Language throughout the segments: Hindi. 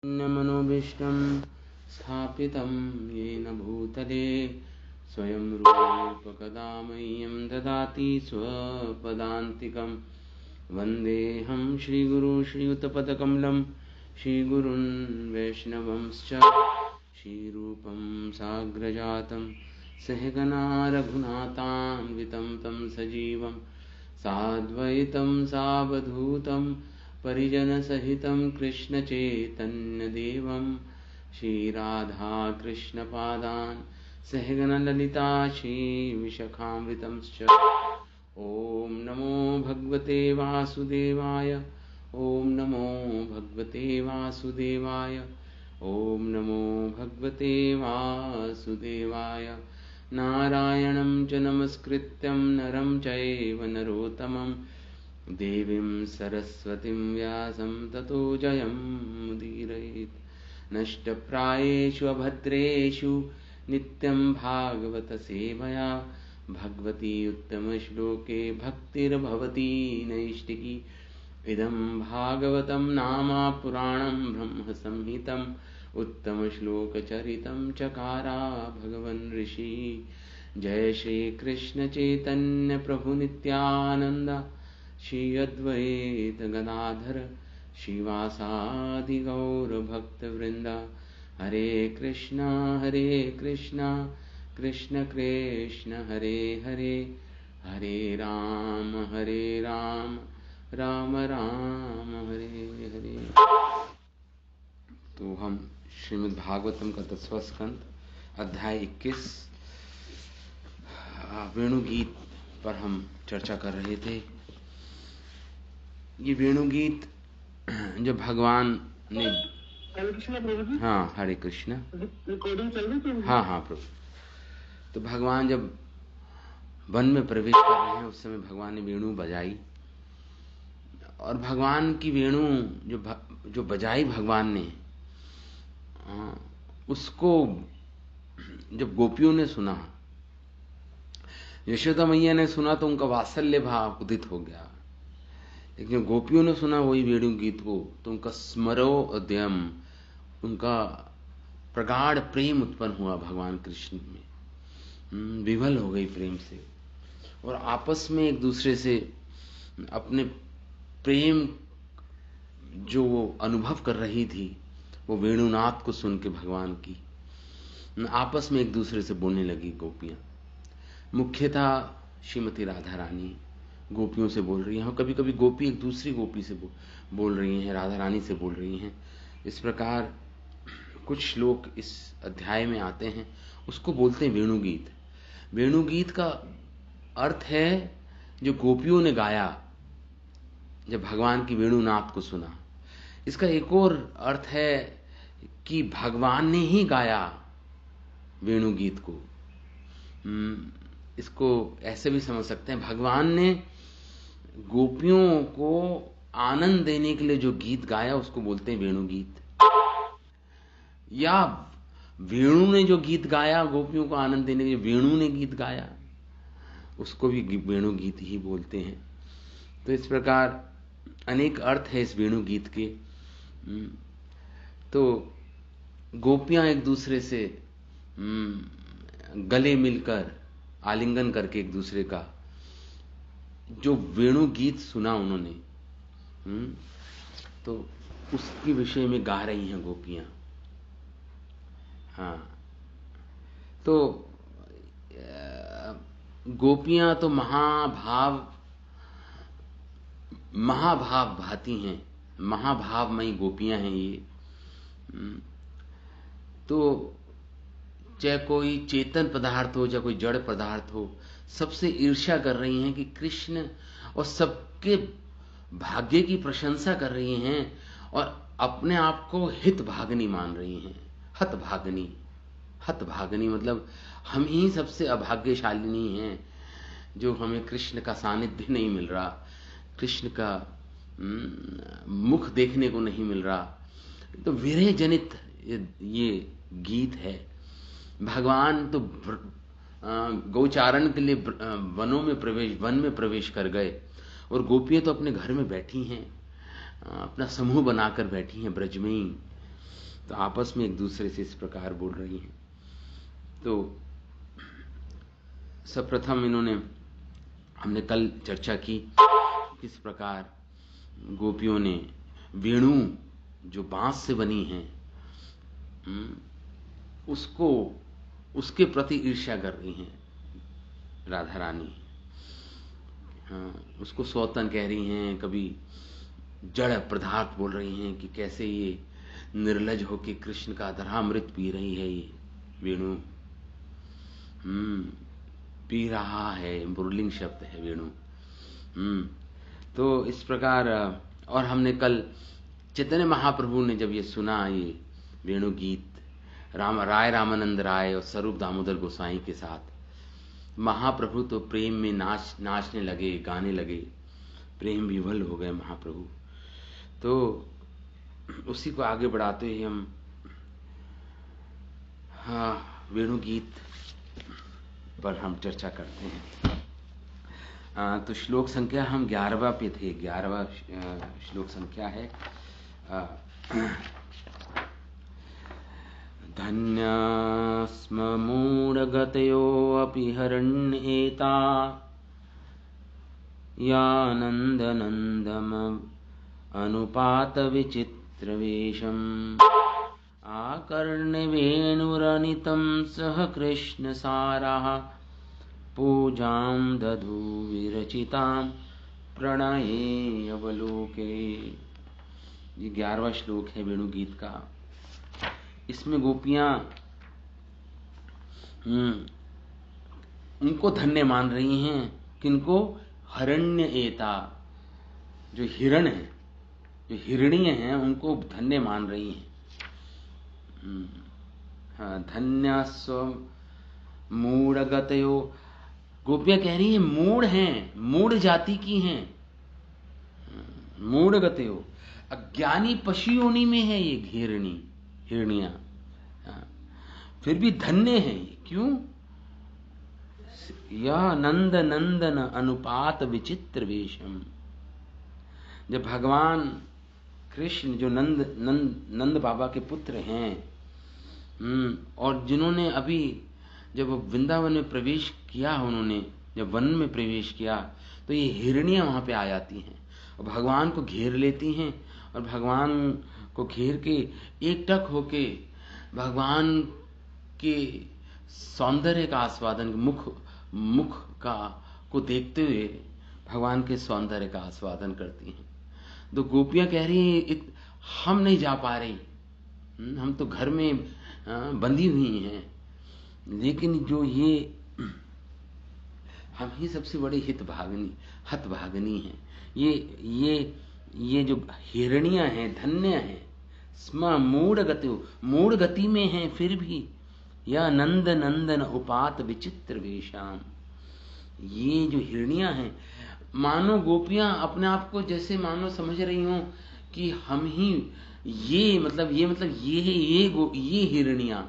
मनोभीष्टं स्थापितं येन भूतले स्वयं रूपकदा मह्यं ददाति स्वपदान्तिकं। वन्देऽहं श्रीगुरु श्रीयुतपदकमलं श्रीगुरुन् वैष्णवंश्च श्रीरूपं साग्रजातं सहगना रघुनाथान्वितं तं सजीवं साद्वैतं सावधूतं परिजनसहितं कृष्णचैतन्यदेवं श्रीराधाकृष्णपादान् सहगणललिता श्रीविशाखान्वितंश्च। ॐ नमो भगवते वासुदेवाय, ॐ नमो भगवते वासुदेवाय, ॐ नमो भगवते वासुदेवाय। नारायणं च नमस्कृत्यं नरं चैव नरोत्तमं देवीं सरस्वतीं व्यासं ततो जयमुदीरयेत्। नष्टप्रायेषु अभद्रेषु नित्यं भागवत सेवया भगवती उत्तमश्लोके भक्तिर्भवती नैष्टिकी। इदं भागवतं नाम पुराणं ब्रह्मसंहितं उत्तमश्लोकचरितं चकारा भगवन् ऋषि। जय श्री कृष्ण चैतन्य प्रभु नित्यानंद श्री अद्वैत गदाधर श्रीवासादि गौर भक्तवृंद। हरे कृष्णा कृष्ण कृष्ण हरे हरे, हरे राम राम राम हरे हरे। तो हम श्रीमद् भागवतम का 10वां स्कंद अध्याय 21 वेणुगीत पर हम चर्चा कर रहे थे। ये वेणुगीत जो भगवान ने, हाँ हरे कृष्ण, हाँ प्रभु। तो भगवान जब वन में प्रवेश कर रहे हैं उस समय भगवान ने वेणु बजाई, और भगवान की वेणु जो बजाई भगवान ने, उसको जब गोपियों ने सुना, यशोदा मैया ने सुना तो उनका वात्सल्य भाव उदित हो गया। लेकिन गोपियों ने सुना वही वेणु गीत को तो उनका स्मरोद्यम, उनका प्रगाढ़ प्रेम उत्पन्न हुआ भगवान कृष्ण में, विवल हो गई प्रेम से, और आपस में एक दूसरे से अपने प्रेम जो वो अनुभव कर रही थी वो वेणुनाथ को सुन के भगवान की, आपस में एक दूसरे से बोलने लगी गोपियां। मुख्यतः श्रीमती राधा रानी गोपियों से बोल रही हैं, और कभी कभी गोपी एक दूसरी गोपी से बोल रही हैं, राधा रानी से बोल रही हैं। इस प्रकार कुछ श्लोक इस अध्याय में आते हैं, उसको बोलते हैं वेणुगीत। वेणुगीत का अर्थ है जो गोपियों ने गाया जब भगवान की वेणुनाद को सुना। इसका एक और अर्थ है कि भगवान ने ही गाया वेणुगीत को। इसको ऐसे भी समझ सकते हैं, भगवान ने गोपियों को आनंद देने के लिए जो गीत गाया उसको बोलते हैं वेणुगीत, या वेणु ने जो गीत गाया गोपियों को आनंद देने के लिए, वेणु ने गीत गाया उसको भी वेणुगीत ही बोलते हैं। तो इस प्रकार अनेक अर्थ है इस वेणुगीत के। तो गोपियां एक दूसरे से गले मिलकर आलिंगन करके एक दूसरे का जो वेणु गीत सुना उन्होंने, तो उसके विषय में गा रही हैं गोपियां। हाँ, तो गोपियां तो महाभाव भाती हैं, महाभावमयी गोपियां हैं ये। तो चाहे कोई चेतन पदार्थ हो चाहे कोई जड़ पदार्थ हो, सबसे ईर्ष्या कर रही हैं कि कृष्ण, और सबके भाग्य की प्रशंसा कर रही हैं, और अपने आप को हित भागनी मान रही हैं। हत भागनी मतलब हम ही सबसे अभाग्यशालिनी हैं जो हमें कृष्ण का सानिध्य नहीं मिल रहा, कृष्ण का मुख देखने को नहीं मिल रहा। तो विरह जनित ये गीत है। भगवान तो गौचारण के लिए वन में प्रवेश कर गए, और गोपियां तो अपने घर में बैठी हैं, अपना समूह बनाकर बैठी हैं ब्रज में ही। तो आपस में एक दूसरे से इस प्रकार बोल रही हैं। तो सर्वप्रथम हमने कल चर्चा की किस प्रकार गोपियों ने वेणु जो बांस से बनी है उसके प्रति ईर्ष्या कर रही हैं राधा रानी। उसको सौतन कह रही हैं, कभी जड़ पदार्थ बोल रही हैं कि कैसे ये निर्लज होके कृष्ण का अधरामृत पी रही है, ये वेणु पी रहा है, बुरलिंग शब्द है वेणु। तो इस प्रकार, और हमने कल चैतन्य महाप्रभु ने जब ये सुना ये वेणु गीत राय रामानंद राय और स्वरूप दामोदर गोसाई के साथ, महाप्रभु तो प्रेम में नाचने लगे, गाने लगे, प्रेम विवल हो गए महाप्रभु। तो उसी को आगे बढ़ाते हुए हम वेणु गीत पर हम चर्चा करते हैं। तो श्लोक संख्या हम 11वां पे थे, 11वां श्लोक संख्या है। धन्यास्म मूढगतयोऽपि हरण्येता यानन्दनन्दम अनुपात विचित्रवेशम् आकर्ण्यवेणुरनितं सह कृष्णसाराः पूजां दधु विरचितां प्रणये अवलोके। ये 11वां श्लोक है वेणु गीत का। इसमें गोपियां उनको धन्य मान रही हैं। किनको? हरण्य एता, जो हिरण है, जो हिरणीय हैं, उनको धन्य मान रही हैं। धन्यास्व मूढ़गतयो, गोपियां कह रही हैं मूढ़ हैं, मूढ़ जाति की हैं। मूढ़गतयो, अज्ञानी पशु योनि में है ये हिरणियां, फिर भी धन्य है। क्यों? यह नंद नंदन अनुपात विचित्र वेशम। जब भगवान कृष्ण जो नंद बाबा के पुत्र हैं, और जिन्होंने अभी जब वृंदावन में प्रवेश किया, उन्होंने जब वन में प्रवेश किया, तो ये हिरणियां वहां पे आ जाती हैं और भगवान को घेर लेती हैं, और भगवान को घेर के एकटक होके भगवान के सौंदर्य का आस्वादन, मुख को देखते हुए भगवान के सौंदर्य का आस्वादन करती हैं। तो गोपियां कह रही हैं हम नहीं जा पा रही, हम तो घर में बंधी हुई हैं, लेकिन जो ये हम ही सबसे बड़े हतभागिनी हैं। ये जो हिरणियां हैं, धन्य हैं। स्म मूढ़ गति में हैं, फिर भी या नंद नंदन उपात विचित्र वेशाम। ये जो हिरणियां हैं, मानो गोपियां अपने आप को जैसे मानो समझ रही हों कि हम ही ये हिरणियां,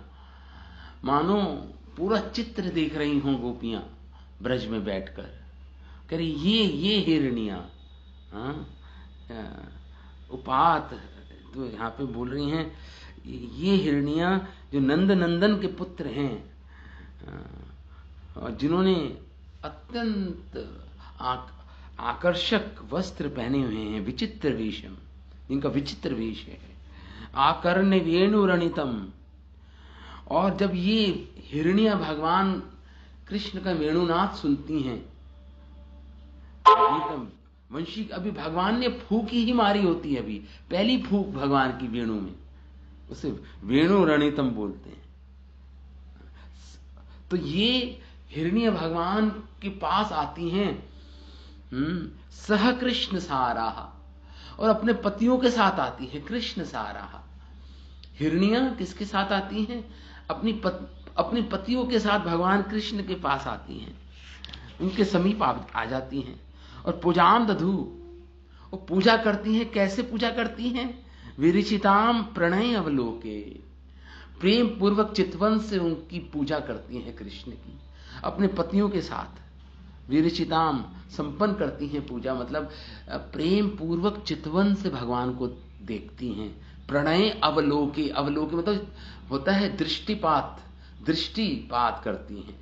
मानो पूरा चित्र देख रही हों गोपियां ब्रज में बैठकर, कह रही ये हिरणियां। उपात तो यहाँ पे बोल रही हैं, ये हिरणियां जो नंद नंदन के पुत्र हैं, जिन्होंने अत्यंत आकर्षक वस्त्र पहने हुए हैं, विचित्र वेशम, जिनका विचित्र वेश है। आकर्ण्य वेणुरणितम, और जब ये हिरणियां भगवान कृष्ण का वेणुनाद सुनती हैं, वंशी अभी भगवान ने फूक ही मारी होती है, अभी पहली फूक भगवान की वेणु में, उसे वेणुरणितम बोलते हैं। तो ये हिरणियां भगवान के पास आती हैं सह कृष्ण साराह, और अपने पतियों के साथ आती है। कृष्ण साराह, हिरणियां किसके साथ आती हैं? अपनी पतियों के साथ भगवान कृष्ण के पास आती हैं, उनके समीप आ जाती हैं। और पूजाम दधु, वो पूजा करती हैं। कैसे पूजा करती हैं? विरचिताम प्रणय अवलोके, प्रेम पूर्वक चितवन से उनकी पूजा करती हैं कृष्ण की, अपने पतियों के साथ। विरचिताम, संपन्न करती हैं पूजा, मतलब प्रेम पूर्वक चितवन से भगवान को देखती हैं, प्रणय अवलोके, अवलोके मतलब होता है दृष्टिपात, दृष्टिपात करती हैं,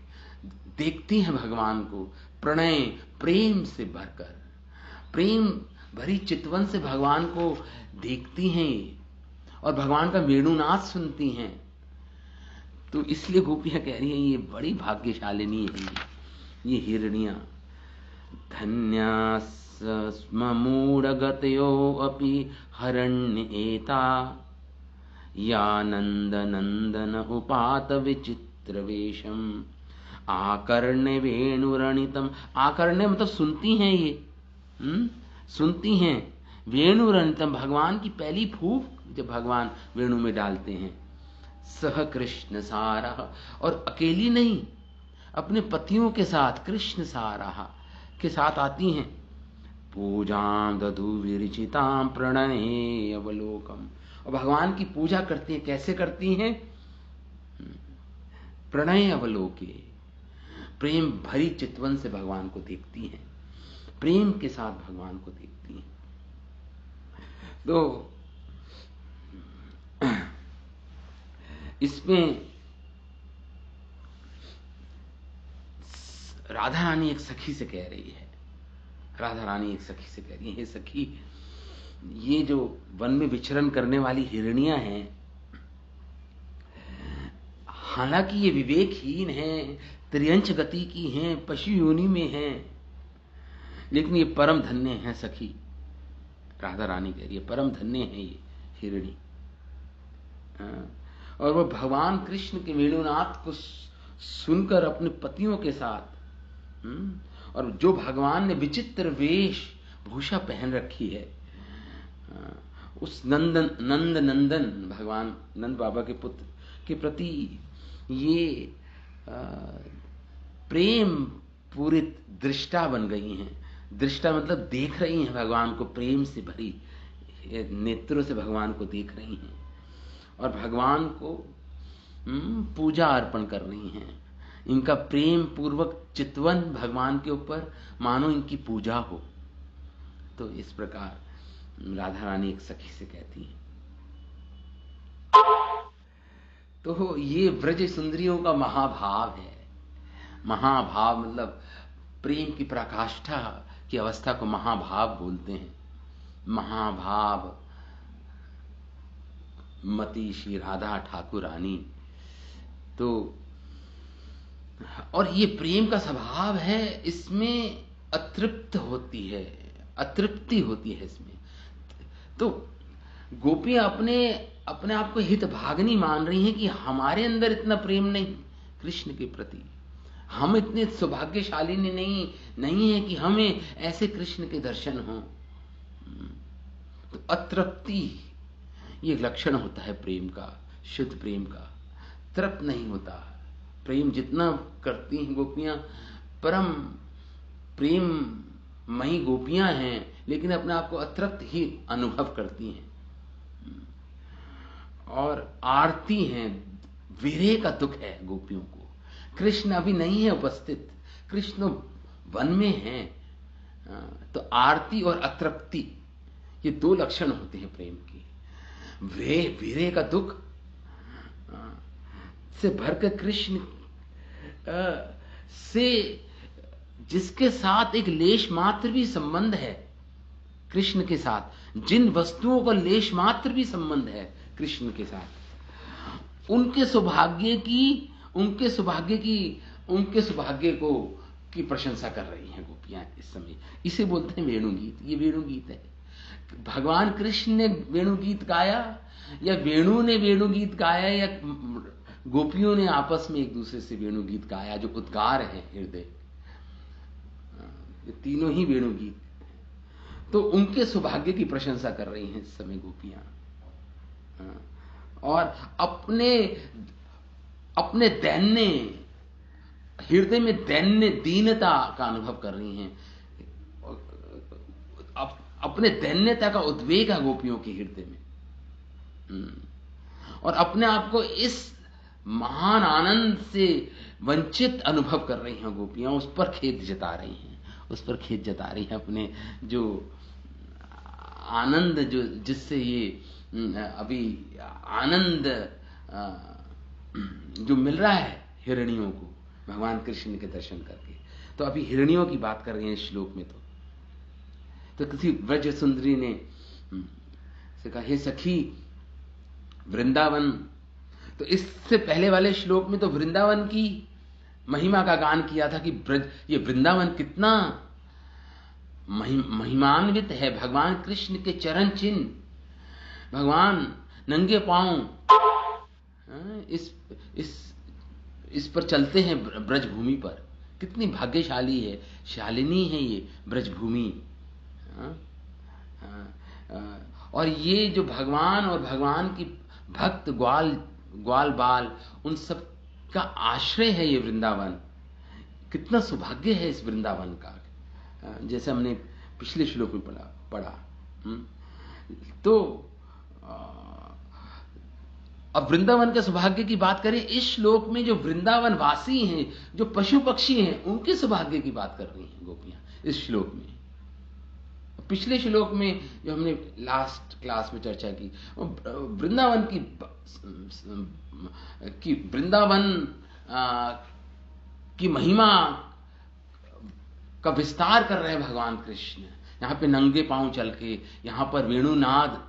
देखती हैं भगवान को प्रणय प्रेम से भरकर, प्रेम भरी चितवन से भगवान को देखती हैं और भगवान का वेणुनाद सुनती हैं। तो इसलिए गोपियां कह रही हैं ये बड़ी भाग्यशालिनी है ये हिरण्या। धन्यास्मूढगतयो अपि हरण्य एता, या नंदनंदन उपात विचित्र वेशम, आकर्ण्य वेणुरणितम। आकर्ण्य मतलब सुनती हैं ये, सुनती हैं। वेणुरणितम भगवान की पहली फूंक जब भगवान वेणु में डालते हैं। सह कृष्ण सारा, और अकेली नहीं, अपने पतियों के साथ कृष्ण सारा के साथ आती हैं। पूजां दधु विरचितां प्रणये अवलोकम, और भगवान की पूजा करती हैं। कैसे करती हैं? प्रणय अवलोके, प्रेम भरी चितवन से भगवान को देखती हैं, प्रेम के साथ भगवान को देखती हैं। तो इसमें राधा रानी एक सखी से कह रही है, राधा रानी एक सखी से कह रही है, हे सखी, ये जो वन में विचरण करने वाली हिरणियां हैं, हालांकि ये विवेकहीन हैं, त्रियंच गति की हैं, पशु योनि में हैं, लेकिन ये परम धन्य हैं सखी। राधा रानी कह रही है परम धन्य है ये हिरणी। और वो भगवान कृष्ण के वेणुनाथ को सुनकर अपने पतियों के साथ, और जो भगवान ने विचित्र वेश भूषा पहन रखी है, उस नंद नंदन भगवान नंद बाबा के पुत्र के प्रति ये प्रेम पूरित दृष्टा बन गई हैं। दृष्टा मतलब देख रही हैं भगवान को, प्रेम से भरी नेत्रों से भगवान को देख रही हैं और भगवान को पूजा अर्पण कर रही हैं। इनका प्रेम पूर्वक चितवन भगवान के ऊपर मानो इनकी पूजा हो। तो इस प्रकार राधा रानी एक सखी से कहती हैं। तो ये ब्रज सुंदरियों का महाभाव है। महाभाव मतलब प्रेम की पराकाष्ठा की अवस्था को महाभाव बोलते हैं। महाभाव मती श्री राधा ठाकुर रानी। तो और ये प्रेम का स्वभाव है, इसमें अतृप्त होती है, अतृप्ति होती है इसमें। तो गोपियां अपने आप को हित भागनी मान रही हैं कि हमारे अंदर इतना प्रेम नहीं कृष्ण के प्रति, हम इतने सौभाग्यशाली नहीं है कि हमें ऐसे कृष्ण के दर्शन हो। तो अतृप्ति ये लक्षण होता है प्रेम का, शुद्ध प्रेम का। तृप्त नहीं होता प्रेम। जितना करती हैं गोपियां, परम प्रेममयी गोपियां हैं, लेकिन अपने आप को अतृप्त ही अनुभव करती हैं और आरती हैं। विरह का दुख है गोपियों को। कृष्ण अभी नहीं है उपस्थित, कृष्ण वन में हैं। तो आरती और अतृप्ति ये दो लक्षण होते हैं प्रेम की। विरह का दुख से भरकर कृष्ण से जिसके साथ एक लेश मात्र भी संबंध है कृष्ण के साथ, जिन वस्तुओं का लेश मात्र भी संबंध है कृष्ण के साथ, उनके सौभाग्य की प्रशंसा कर रही हैं गोपियां इस समय। इसे बोलते हैं वेणुगीत। ये वेणुगीत है। भगवान कृष्ण ने वेणुगीत गाया या वेणु ने वेणुगीत गाया या गोपियों ने आपस में एक दूसरे से वेणुगीत गाया, जो उद्गार है हृदय, ये तीनों ही वेणुगीत। तो उनके सौभाग्य की प्रशंसा कर रही हैं इस समय गोपियां और अपने दैन्य हृदय में दैन्य दीनता का अनुभव कर रही हैं। अपने दैन्यता का उद्वेग है गोपियों के हृदय में और अपने आप को इस महान आनंद से वंचित अनुभव कर रही हैं गोपियां। उस पर खेद जता रही हैं, अपने जो आनंद जो जिससे ये अभी आनंद जो मिल रहा है हिरणियों को भगवान कृष्ण के दर्शन करके। तो अभी हिरणियों की बात कर रहे हैं इस श्लोक में। तो किसी व्रज सुंदरी ने से कहा, हे सखी वृंदावन। तो इससे पहले वाले श्लोक में तो वृंदावन की महिमा का गान किया था कि ये वृंदावन कितना महिमान्वित है। भगवान कृष्ण के चरण चिन्ह, भगवान नंगे पांव इस पर चलते हैं ब्रजभूमि पर। कितनी भाग्यशाली है, शालिनी है ये ब्रजभूमि। और ये जो भगवान और भगवान की भक्त ग्वाल बाल उन सब का आश्रय है ये वृंदावन। कितना सौभाग्य है इस वृंदावन का, जैसे हमने पिछले श्लोक में पढ़ा। तो अब वृंदावन के सौभाग्य की बात करें, इस श्लोक में जो वृंदावन वासी हैं, जो पशु पक्षी हैं, उनके सौभाग्य की बात कर रही हैं गोपियां इस श्लोक में। पिछले श्लोक में जो हमने लास्ट क्लास में चर्चा की, वृंदावन की वृंदावन की महिमा का विस्तार कर रहे हैं भगवान कृष्ण। यहां पे नंगे पांव चल के, यहां पर वेणुनाद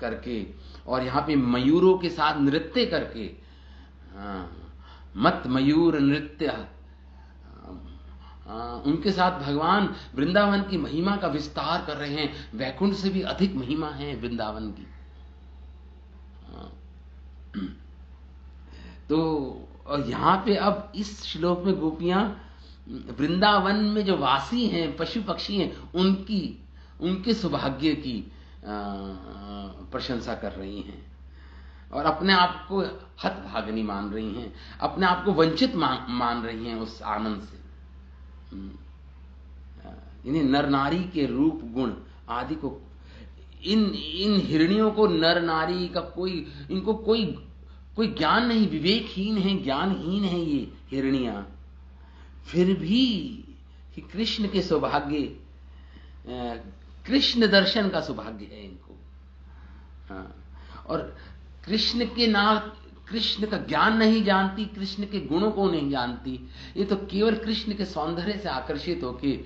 करके, और यहां पे मयूरों के साथ नृत्य करके, मत मयूर नृत्य, उनके साथ भगवान वृंदावन की महिमा का विस्तार कर रहे हैं। वैकुंठ से भी अधिक महिमा है वृंदावन की। तो यहां पे अब इस श्लोक में गोपियां वृंदावन में जो वासी हैं, पशु पक्षी हैं, उनके सौभाग्य की प्रशंसा कर रही हैं और अपने आप को हतभागिनी मान रही हैं, अपने आप को वंचित मान रही हैं उस आनंद से। इन्हें नर नारी के रूप गुण आदि को, इन हिरणियों को नर नारी का इनको कोई ज्ञान नहीं, विवेकहीन है, ज्ञानहीन है ये हिरणियां। फिर भी कृष्ण के सौभाग्य, कृष्ण दर्शन का सौभाग्य है इनको। और कृष्ण का ज्ञान नहीं जानती, कृष्ण के गुणों को नहीं जानती। ये तो केवल कृष्ण के सौंदर्य से आकर्षित होके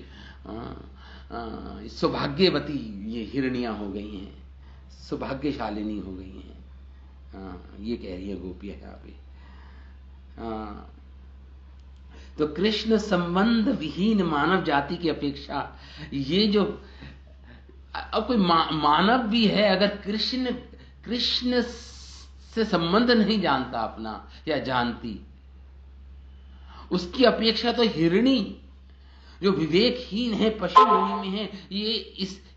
सौभाग्यवती ये हिरणियां हो गई हैं, सौभाग्यशालिनी हो गई हैं। ये कह रही है गोपियां यहां पे। तो कृष्ण संबंध विहीन मानव जाति की अपेक्षा ये जो अब कोई मानव भी है, अगर कृष्ण से संबंध नहीं जानता अपना या जानती, उसकी अपेक्षा तो हिरणी जो विवेकहीन है, पशु योनि में है,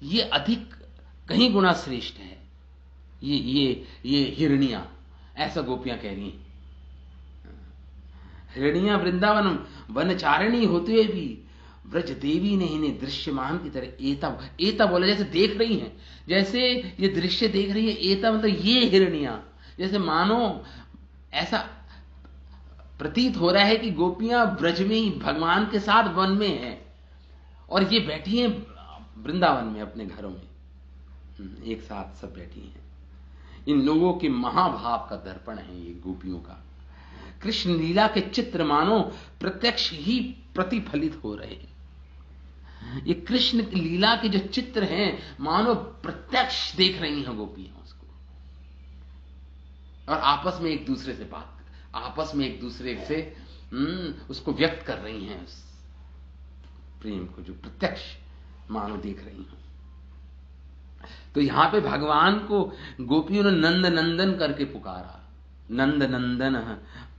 ये अधिक कहीं गुना श्रेष्ठ है। ये हिरणियां, ऐसा गोपियां कह रही हैं। हिरणियां वृंदावन वनचारिणी होते हुए भी ब्रज देवी ने इन्हें दृश्यमान की तरह एता बोला, जैसे देख रही हैं, जैसे ये दृश्य देख रही है। एता मतलब ये हिरणियां, जैसे मानो ऐसा प्रतीत हो रहा है कि गोपियां ब्रज में ही भगवान के साथ वन में हैं और ये बैठी हैं वृंदावन में अपने घरों में, एक साथ सब बैठी हैं। इन लोगों के महाभाव का दर्पण है ये गोपियों का। कृष्ण लीला के चित्र मानो प्रत्यक्ष ही प्रतिफलित हो रहे हैं। ये कृष्ण लीला के जो चित्र हैं मानो प्रत्यक्ष देख रही हैं गोपियां उसको, और आपस में एक दूसरे से उसको व्यक्त कर रही हैं, उस प्रेम को जो प्रत्यक्ष मानो देख रही हैं। तो यहां पे भगवान को गोपियों ने नंद नंदन करके पुकारा। नंद नंदन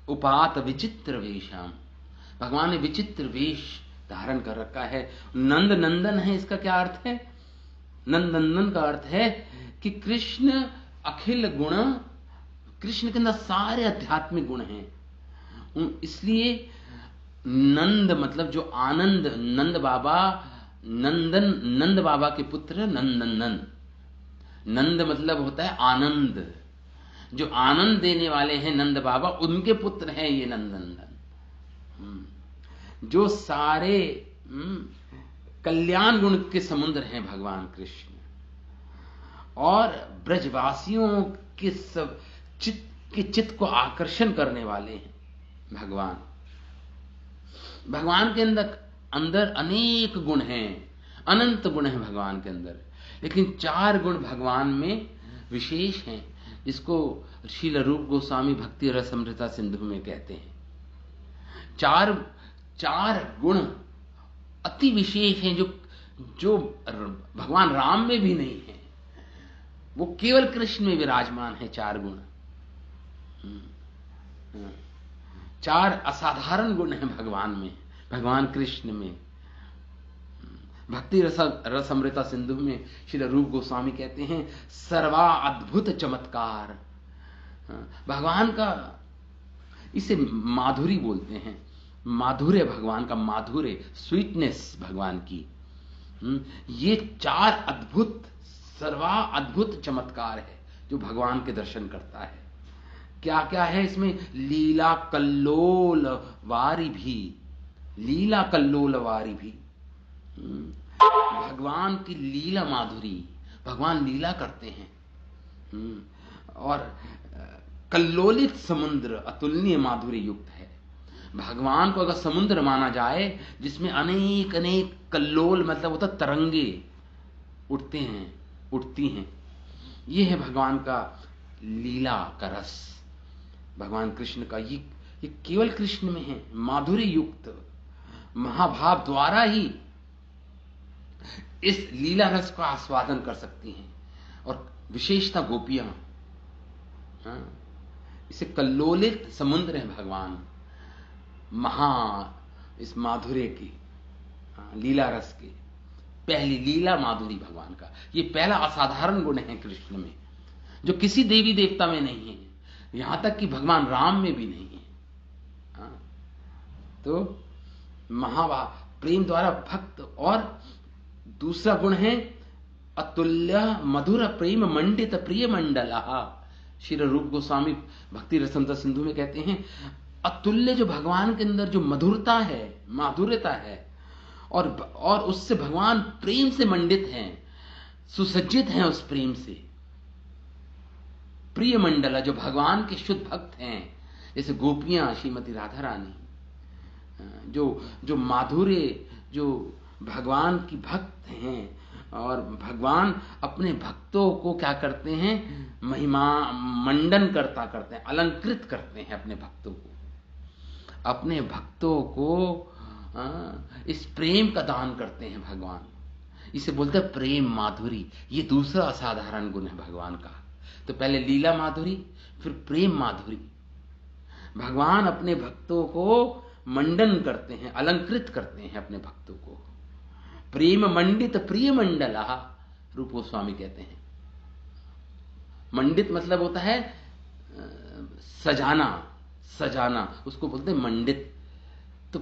उपात विचित्र वेशम, भगवान ने विचित्र वेश धारण कर रखा है। नंद नंदन है, इसका क्या अर्थ है? नंद नंदन का अर्थ है कि कृष्ण अखिल गुण, कृष्ण के अंदर सारे आध्यात्मिक गुण हैं, इसलिए नंद मतलब जो आनंद, नंद बाबा के पुत्र नंदनंदन। नंद मतलब होता है आनंद, जो आनंद देने वाले हैं नंद बाबा, उनके पुत्र हैं ये नंदनंदन, जो सारे कल्याण गुण के समुद्र हैं भगवान कृष्ण। और ब्रजवासियों के सब चित्त को आकर्षण करने वाले हैं भगवान। भगवान के अंदर अनेक गुण हैं, अनंत गुण हैं भगवान के अंदर, लेकिन 4 गुण भगवान में विशेष हैं, जिसको श्रील रूप गोस्वामी भक्ति रसमृता सिंधु में कहते हैं। 4 गुण अति विशेष हैं, जो भगवान राम में भी नहीं है, वो केवल कृष्ण में विराजमान है। 4 गुण, 4 असाधारण गुण हैं भगवान में, भगवान कृष्ण में। भक्ति रसमृता सिंधु में श्री रूप गोस्वामी कहते हैं, सर्वा अद्भुत चमत्कार। भगवान का, इसे माधुरी बोलते हैं, माधुर्य, भगवान का माधुर्य, स्वीटनेस भगवान की। ये 4 अद्भुत, सर्वा अद्भुत चमत्कार है जो भगवान के दर्शन करता है। क्या क्या है इसमें? लीला कल्लोल वारी भी, लीला कल्लोल वारी भी। भगवान की लीला माधुरी, भगवान लीला करते हैं। और कल्लोलित समुद्र अतुलनीय माधुरी युक्त है। भगवान को अगर समुद्र माना जाए जिसमें अनेक अनेक कल्लोल, मतलब होता तरंगे उठते हैं, उठती हैं, ये है भगवान का लीला का रस। भगवान कृष्ण का ये केवल कृष्ण में है, माधुरी युक्त। महाभाव द्वारा ही इस लीला रस का आस्वादन कर सकती हैं। और विशेषता गोपियां, इसे कल्लोलित समुद्र है भगवान, इस माधुर्य की, लीला रस की पहली लीला माधुरी भगवान का। ये पहला असाधारण गुण है कृष्ण में, जो किसी देवी देवता में नहीं है, यहां तक कि भगवान राम में भी नहीं है। तो महाभाव, प्रेम द्वारा भक्त। और दूसरा गुण है अतुल्य मधुर प्रेम मंडित प्रिय मंडल। श्री रूप गोस्वामी भक्ति रसमृता सिंधु में कहते हैं, अतुल्य जो भगवान के अंदर जो मधुरता है, माधुर्यता है, और उससे भगवान प्रेम से मंडित हैं, सुसज्जित हैं उस प्रेम से। प्रिय मंडल, जो भगवान के शुद्ध भक्त हैं, जैसे गोपियां, श्रीमती राधा रानी, जो माधुर्य, जो भगवान की भक्त हैं। और भगवान अपने भक्तों को क्या करते हैं? महिमा मंडन करते हैं, अलंकृत करते हैं अपने भक्तों को। अपने भक्तों को इस प्रेम का दान करते हैं भगवान। इसे बोलते हैं प्रेम माधुरी। ये दूसरा असाधारण गुण है भगवान का। तो पहले लीला माधुरी, फिर प्रेम माधुरी। भगवान अपने भक्तों को मंडन करते हैं, अलंकृत करते हैं अपने भक्तों को। प्रेम मंडित प्रिय मंडल, रूप गोस्वामी कहते हैं। मंडित मतलब होता है सजाना, उसको बोलते हैं मंडित। तो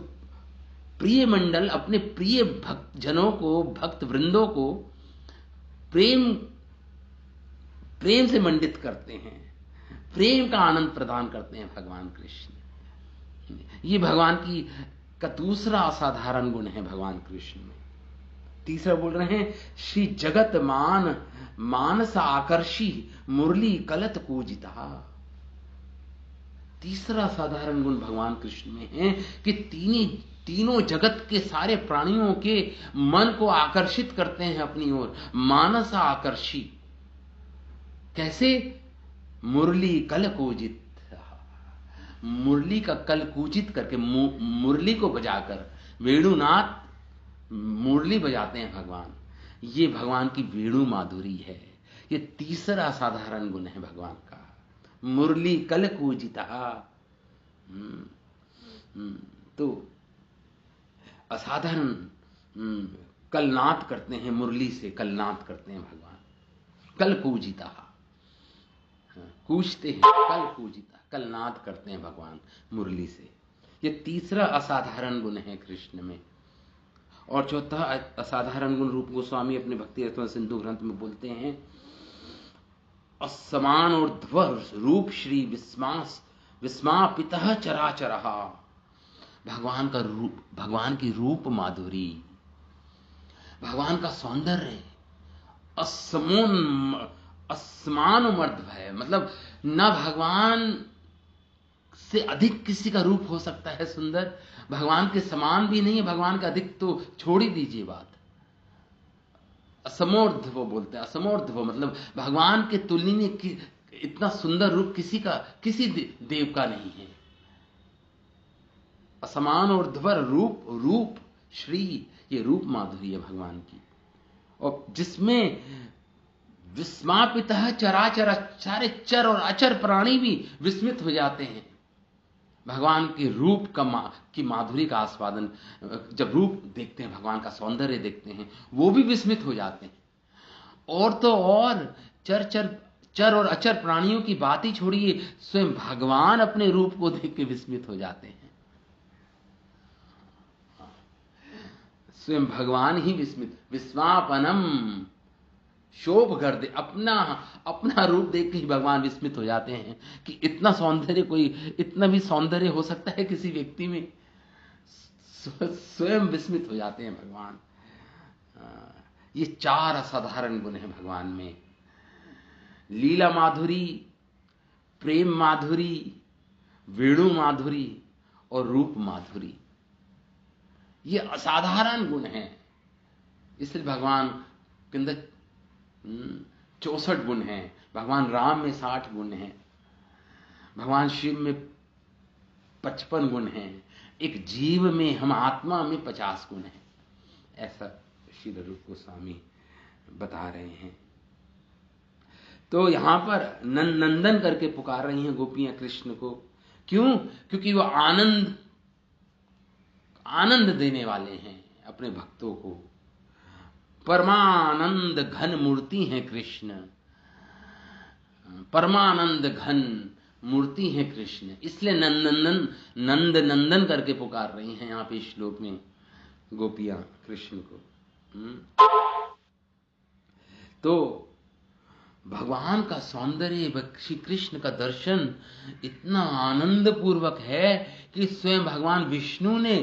प्रिय मंडल अपने प्रिय भक्त जनों को, भक्त वृंदों को प्रेम से मंडित करते हैं, प्रेम का आनंद प्रदान करते हैं भगवान कृष्ण। ये भगवान का दूसरा असाधारण गुण है भगवान कृष्ण में। तीसरा बोल रहे हैं, श्री जगत मानस आकर्षी मुरली कलत कूजिता। तीसरा साधारण गुण भगवान कृष्ण में है कि तीनों जगत के सारे प्राणियों के मन को आकर्षित करते हैं अपनी ओर। मानस आकर्षी कैसे? मुरली कल कूजित, मुरली का कल कूजित करके, मुरली को बजाकर, वेणुनाथ मुरली बजाते हैं भगवान। ये भगवान की वेणु माधुरी है। ये तीसरा साधारण गुण है भगवान का, मुरली कल कूजिता। तो असाधारण कलनाद करते हैं, मुरली से कलनाद करते हैं भगवान। कल कूजिता, कूजते हैं, कल कूजिता, कलनाद करते हैं भगवान मुरली से। ये तीसरा असाधारण गुण है कृष्ण में। और चौथा असाधारण गुण रूप गोस्वामी अपने भक्ति रत्न सिंधु ग्रंथ में बोलते हैं, असमान और ध्वर रूप श्री विस्मापितः चराचरः। भगवान का रूप, भगवान की रूप माधुरी, भगवान का सौंदर्य असमानमर्द है, मतलब न भगवान से अधिक किसी का रूप हो सकता है सुंदर, भगवान के समान भी नहीं है, भगवान का अधिक तो छोड़ ही दीजिए बात। असमोर्ध वो बोलते हैं, असमोर्ध वो मतलब भगवान के तुलनीय इतना सुंदर रूप किसी देव का नहीं है। असमान और ध्वर रूप श्री, ये रूप माधुरी है भगवान की, और जिसमें विस्मापितः चराचर, सारे चर और अचर प्राणी भी विस्मित हो जाते हैं भगवान के रूप की माधुरी का आस्वादन। जब रूप देखते हैं, भगवान का सौंदर्य देखते हैं, वो भी विस्मित हो जाते हैं। और तो और चर और अचर प्राणियों की बात ही छोड़िए, स्वयं भगवान अपने रूप को देख के विस्मित हो जाते हैं। स्वयं भगवान ही विस्मापनम शोभ कर दे, अपना रूप देख के ही भगवान विस्मित हो जाते हैं कि इतना भी सौंदर्य हो सकता है किसी व्यक्ति में। स्वयं विस्मित हो जाते हैं भगवान। ये 4 असाधारण गुण हैं भगवान में, लीला माधुरी, प्रेम माधुरी, वेणु माधुरी और रूप माधुरी। ये असाधारण गुण हैं, इसलिए भगवान के अंदर 64 गुण हैं, भगवान राम में 60 गुण हैं, भगवान शिव में 55 गुण हैं, एक जीव में, हम आत्मा में 50 गुण हैं। ऐसा श्री रूप गोस्वामी बता रहे हैं। तो यहां पर नंदन करके पुकार रही हैं गोपियां कृष्ण को। क्यों? क्योंकि वो आनंद देने वाले हैं अपने भक्तों को। परमानंद घन मूर्ति हैं कृष्ण, परमानंद घन मूर्ति है कृष्ण, इसलिए नंद नंदन करके पुकार रही हैं यहां पे श्लोक में गोपियां कृष्ण को। तो भगवान का सौंदर्य, श्री कृष्ण का दर्शन इतना आनंद पूर्वक है कि स्वयं भगवान विष्णु ने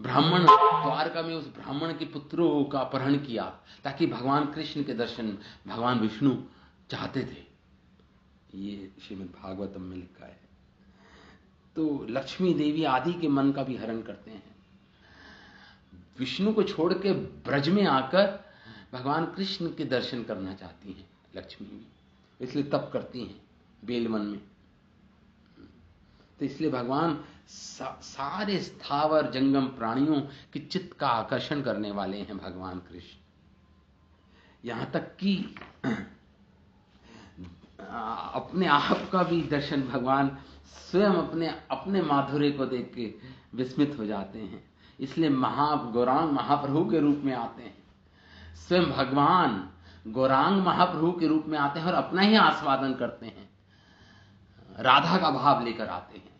ब्राह्मण द्वारका में उस ब्राह्मण के पुत्रों का अपहरण किया ताकि भगवान कृष्ण के दर्शन भगवान विष्णु चाहते थे। ये श्रीमद् भागवतम में लिखा है। तो लक्ष्मी देवी आदि के मन का भी हरण करते हैं। विष्णु को छोड़ के ब्रज में आकर भगवान कृष्ण के दर्शन करना चाहती हैं लक्ष्मी भी, इसलिए तप करती हैं बेलवन में। तो इसलिए भगवान सारे स्थावर जंगम प्राणियों के चित्त का आकर्षण करने वाले हैं भगवान कृष्ण। यहां तक कि अपने आप का भी दर्शन भगवान स्वयं अपने माधुर्य को देख के विस्मित हो जाते हैं। इसलिए गौरांग महाप्रभु के रूप में आते हैं, स्वयं भगवान गौरांग महाप्रभु के रूप में आते हैं और अपना ही आस्वादन करते हैं। राधा का भाव लेकर आते हैं,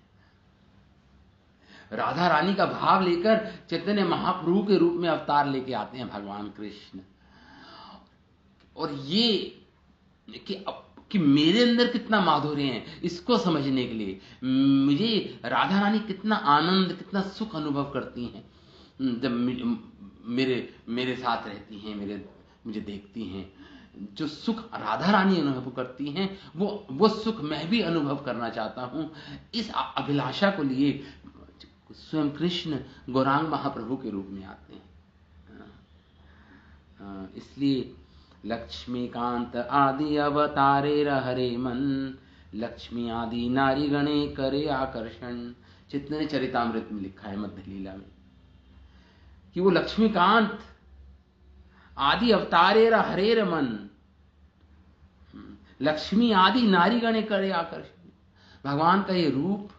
राधा रानी का भाव लेकर चैतन्य महाप्रभु के रूप में अवतार लेके आते हैं भगवान कृष्ण। और ये कि मेरे अंदर कितना माधुर्य है, इसको समझने के लिए मुझे राधा रानी कितना आनंद, कितना सुख अनुभव करती हैं जब मेरे साथ रहती हैं, मुझे देखती हैं। जो सुख राधा रानी अनुभव करती हैं वो सुख मैं भी अनुभव करना चाहता हूं। इस अभिलाषा को लिए स्वयं कृष्ण गौरांग महाप्रभु के रूप में आते हैं। इसलिए लक्ष्मीकांत आदि अवतारे हरे मन, लक्ष्मी आदि नारी गणे करे आकर्षण। चित्तने चरितामृत में लिखा है मध्य लीला में कि वो लक्ष्मीकांत आदि अवतारे हरेर मन, लक्ष्मी आदि नारी गणे करे आकर्षण। भगवान का ये रूप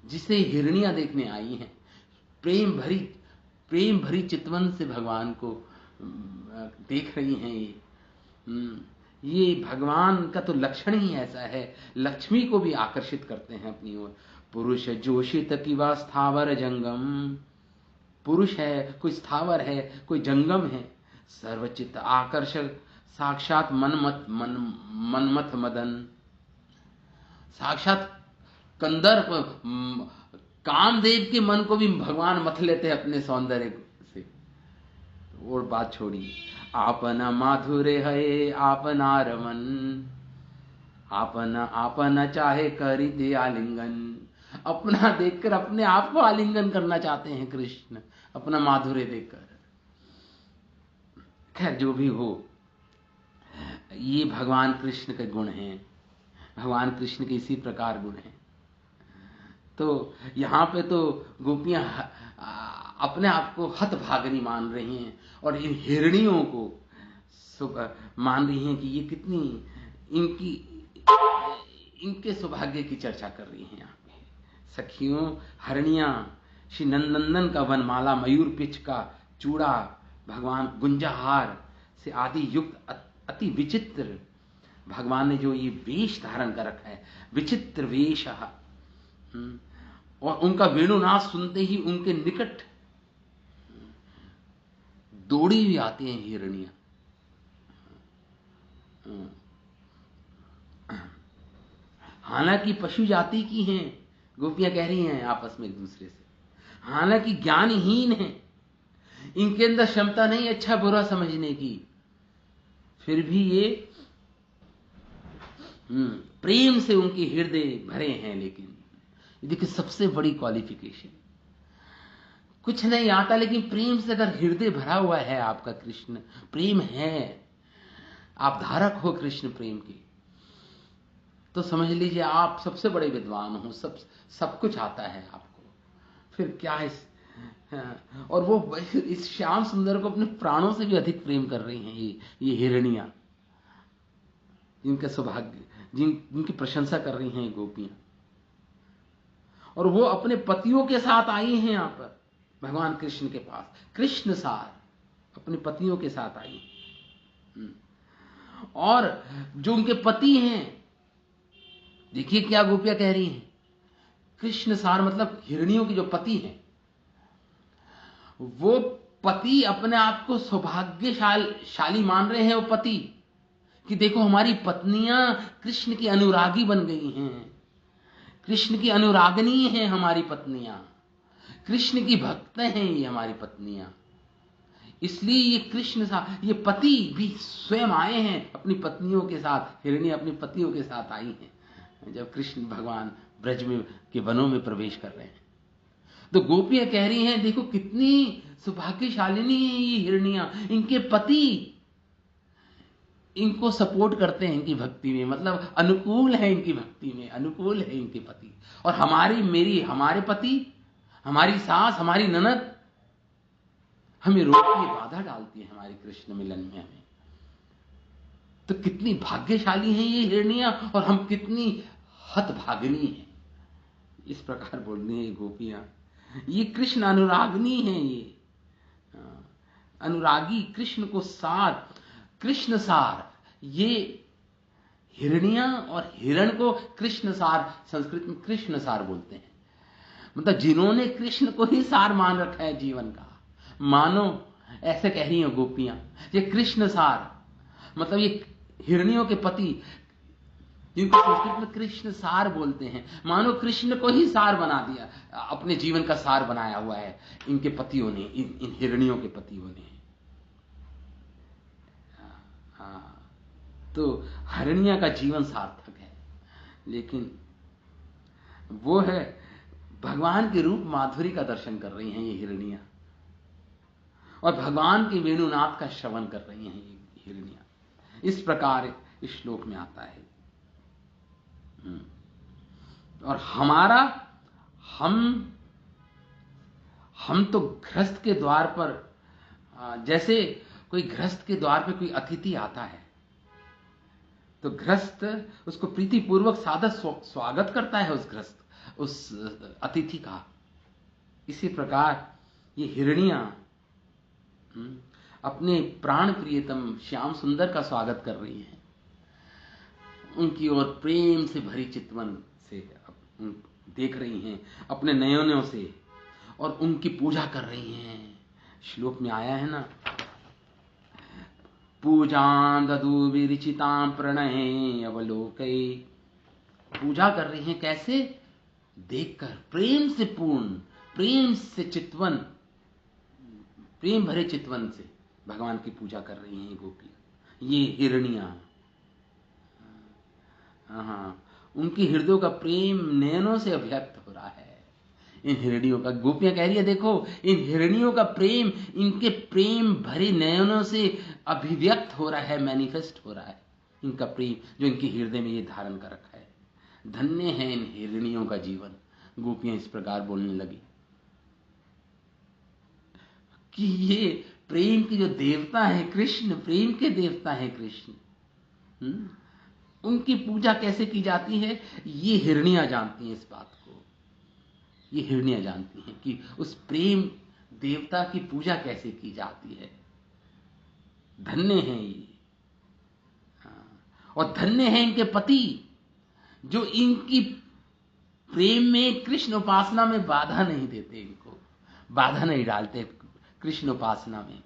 जिसे हिरनियां देखने आई हैं, प्रेम भरी चितवन से भगवान को देख रही हैं। ये भगवान का तो लक्षण ही ऐसा है, लक्ष्मी को भी आकर्षित करते हैं अपनी ओर। पुरुष जोशित किवा स्थावर जंगम, पुरुष है, कोई स्थावर है, कोई जंगम है। सर्वचित्त आकर्षक साक्षात मनमथ मदन, साक्षात कंदर्प कामदेव के मन को भी भगवान मथ लेते हैं अपने सौंदर्य से। और बात छोड़िए। आपना माधुर्य है आपना रमन, आपना आपना चाहे करी दे आलिंगन। अपना देखकर अपने आप को आलिंगन करना चाहते हैं कृष्ण, अपना माधुर्य देखकर। खैर जो भी हो, ये भगवान कृष्ण के गुण हैं, भगवान कृष्ण के इसी प्रकार गुण हैं। तो यहां पे तो गोपियां अपने आप को हतभागिनी मान रही हैं और इन हिरणियों को मान रही हैं कि ये कितनी इनके सौभाग्य की चर्चा कर रही हैं। यहाँ पे सखियों, हरणियां श्री नंदनंदन का वनमाला, मयूर पिच का चूड़ा, भगवान गुंजाहार से आदि युक्त अति विचित्र भगवान ने जो ये वेश धारण कर रखा है, विचित्र वेश, और उनका वेणुनाद सुनते ही उनके निकट दौड़ी हुई आती हैं हिरणियां। हालांकि पशु जाति की हैं, गोपियां कह रही हैं आपस में एक दूसरे से, हालांकि ज्ञानहीन है, इनके अंदर क्षमता नहीं अच्छा बुरा समझने की, फिर भी ये प्रेम से उनके हृदय भरे हैं। लेकिन देखिए सबसे बड़ी क्वालिफिकेशन, कुछ नहीं आता लेकिन प्रेम से अगर हृदय भरा हुआ है आपका, कृष्ण प्रेम है, आप धारक हो कृष्ण प्रेम के, तो समझ लीजिए आप सबसे बड़े विद्वान हो, सब कुछ आता है आपको। फिर क्या और वो इस श्याम सुंदर को अपने प्राणों से भी अधिक प्रेम कर रही हैं ये हिरणियां, जिनका सौभाग्य, जिनकी प्रशंसा कर रही हैं गोपियां। और वो अपने पतियों के साथ आई हैं यहां पर भगवान कृष्ण के पास, कृष्ण सार अपने पतियों के साथ आई। और जो उनके पति हैं, देखिए क्या गोपियां कह रही हैं, कृष्ण सार मतलब हिरणियों के जो पति हैं, वो पति अपने आप को सौभाग्यशाली मान रहे हैं। वो पति कि देखो हमारी पत्नियां कृष्ण की अनुरागी बन गई हैं, कृष्ण की अनुरागनी हैं हमारी पत्नियां, कृष्ण की भक्त हैं ये हमारी पत्नियां। इसलिए ये कृष्ण साथ, ये पति भी स्वयं आए हैं अपनी पत्नियों के साथ, हिरणी अपनी पत्नियों के साथ आई हैं जब कृष्ण भगवान ब्रज में के वनों में प्रवेश कर रहे हैं। तो गोपियां कह रही हैं देखो कितनी सौभाग्यशालिनी है ये हिरणियां, इनके पति इनको सपोर्ट करते हैं इनकी भक्ति में, मतलब अनुकूल है इनकी भक्ति में, अनुकूल है इनके पति। और हमारे पति, हमारी सास, हमारी ननद हमें रोकती, बाधा डालती है हमारे कृष्ण मिलन में हमें। तो कितनी भाग्यशाली हैं ये हिरणियां और हम कितनी हतभागिनी हैं, इस प्रकार बोलती हैं गोपियां। ये कृष्ण अनुरागनी हैं, ये अनुरागी, कृष्ण को सार, कृष्ण सार। ये हिरणियां और हिरण को कृष्ण सार, संस्कृत में कृष्ण सार बोलते हैं, मतलब जिन्होंने कृष्ण को ही सार मान रखा है जीवन का, मानो ऐसे कह रही हैं गोपियां। ये कृष्ण सार मतलब ये हिरणियों के पति, जिनको संस्कृत में कृष्ण सार बोलते हैं, मानो कृष्ण को ही सार बना दिया, अपने जीवन का सार बनाया हुआ है इनके पतियों ने, इन हिरणियों के पतियों ने। तो हिरणिया का जीवन सार्थक है, लेकिन वो है भगवान के रूप माधुरी का दर्शन कर रही हैं ये हिरणियां, और भगवान के वेणुनाथ का श्रवण कर रही हैं ये हिरणियां। इस प्रकार इस श्लोक में आता है। और हम तो गृहस्थ के द्वार पर, जैसे कोई गृहस्थ के द्वार पे कोई अतिथि आता है तो गृहस्थ उसको प्रीतिपूर्वक सादर स्वागत करता है उस अतिथि का। इसी प्रकार ये हिरणियां अपने प्राण प्रियतम श्याम सुंदर का स्वागत कर रही हैं, उनकी ओर प्रेम से भरी चितवन से देख रही हैं अपने नयनों से, और उनकी पूजा कर रही हैं। श्लोक में आया है ना, पूजां ददु विरिचितां प्रणये अवलोकै। पूजा कर रही हैं कैसे? देखकर, प्रेम से पूर्ण, प्रेम से चितवन, प्रेम भरे चितवन से भगवान की पूजा कर रही हैं गोपियां, ये हिरनियां। हाँ, उनकी हृदयों का प्रेम नयनों से अभिव्यक्त हो रहा है इन हिरनियों का। गोपियां कह रही है देखो इन हिरनियों का प्रेम, इनके प्रेम भरे नयनों से अभिव्यक्त हो रहा है, मैनिफेस्ट हो रहा है इनका प्रेम जो इनके हृदय में ये धारण कर रखा है। धन्य है इन हिरनियों का जीवन। गोपियां इस प्रकार बोलने लगी कि ये प्रेम की जो देवता है कृष्ण, प्रेम के देवता है कृष्ण, उनकी पूजा कैसे की जाती है ये हिरनियां जानती हैं। इस बात को ये हिरनियां जानती हैं कि उस प्रेम देवता की पूजा कैसे की जाती है। धन्य है ये। और धन्य है इनके पति जो इनकी प्रेम में, कृष्ण उपासना में बाधा नहीं देते, इनको बाधा नहीं डालते कृष्ण उपासना में।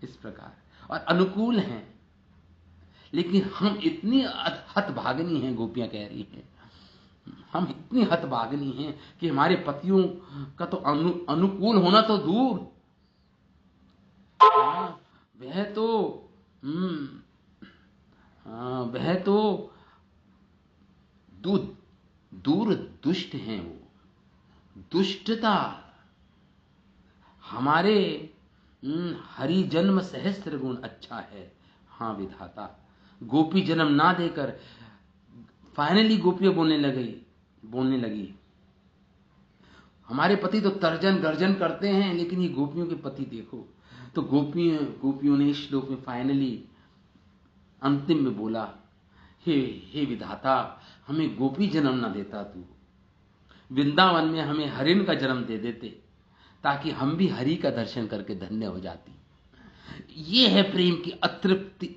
इस प्रकार और अनुकूल हैं। लेकिन हम इतनी हतभागिनी हैं, गोपियां कह रही हैं, हम इतनी हतभागिनी हैं कि हमारे पतियों का तो अनुकूल होना तो दूर, वह तो दूर दुष्ट हैं। वो दुष्टता हमारे हरि जन्म सहस्त्र गुण अच्छा है। हाँ विधाता, गोपी जन्म ना देकर फाइनली गोपियां बोलने लगी हमारे पति तो तर्जन गर्जन करते हैं, लेकिन ये गोपियों के पति देखो। तो गोपियों ने इस श्लोक में फाइनली अंतिम में बोला, हे विधाता, हमें गोपी जन्म ना देता तू, वृंदावन में हमें हरिण का जन्म दे देते, ताकि हम भी हरि का दर्शन करके धन्य हो जाती। ये है प्रेम की अतृप्ति।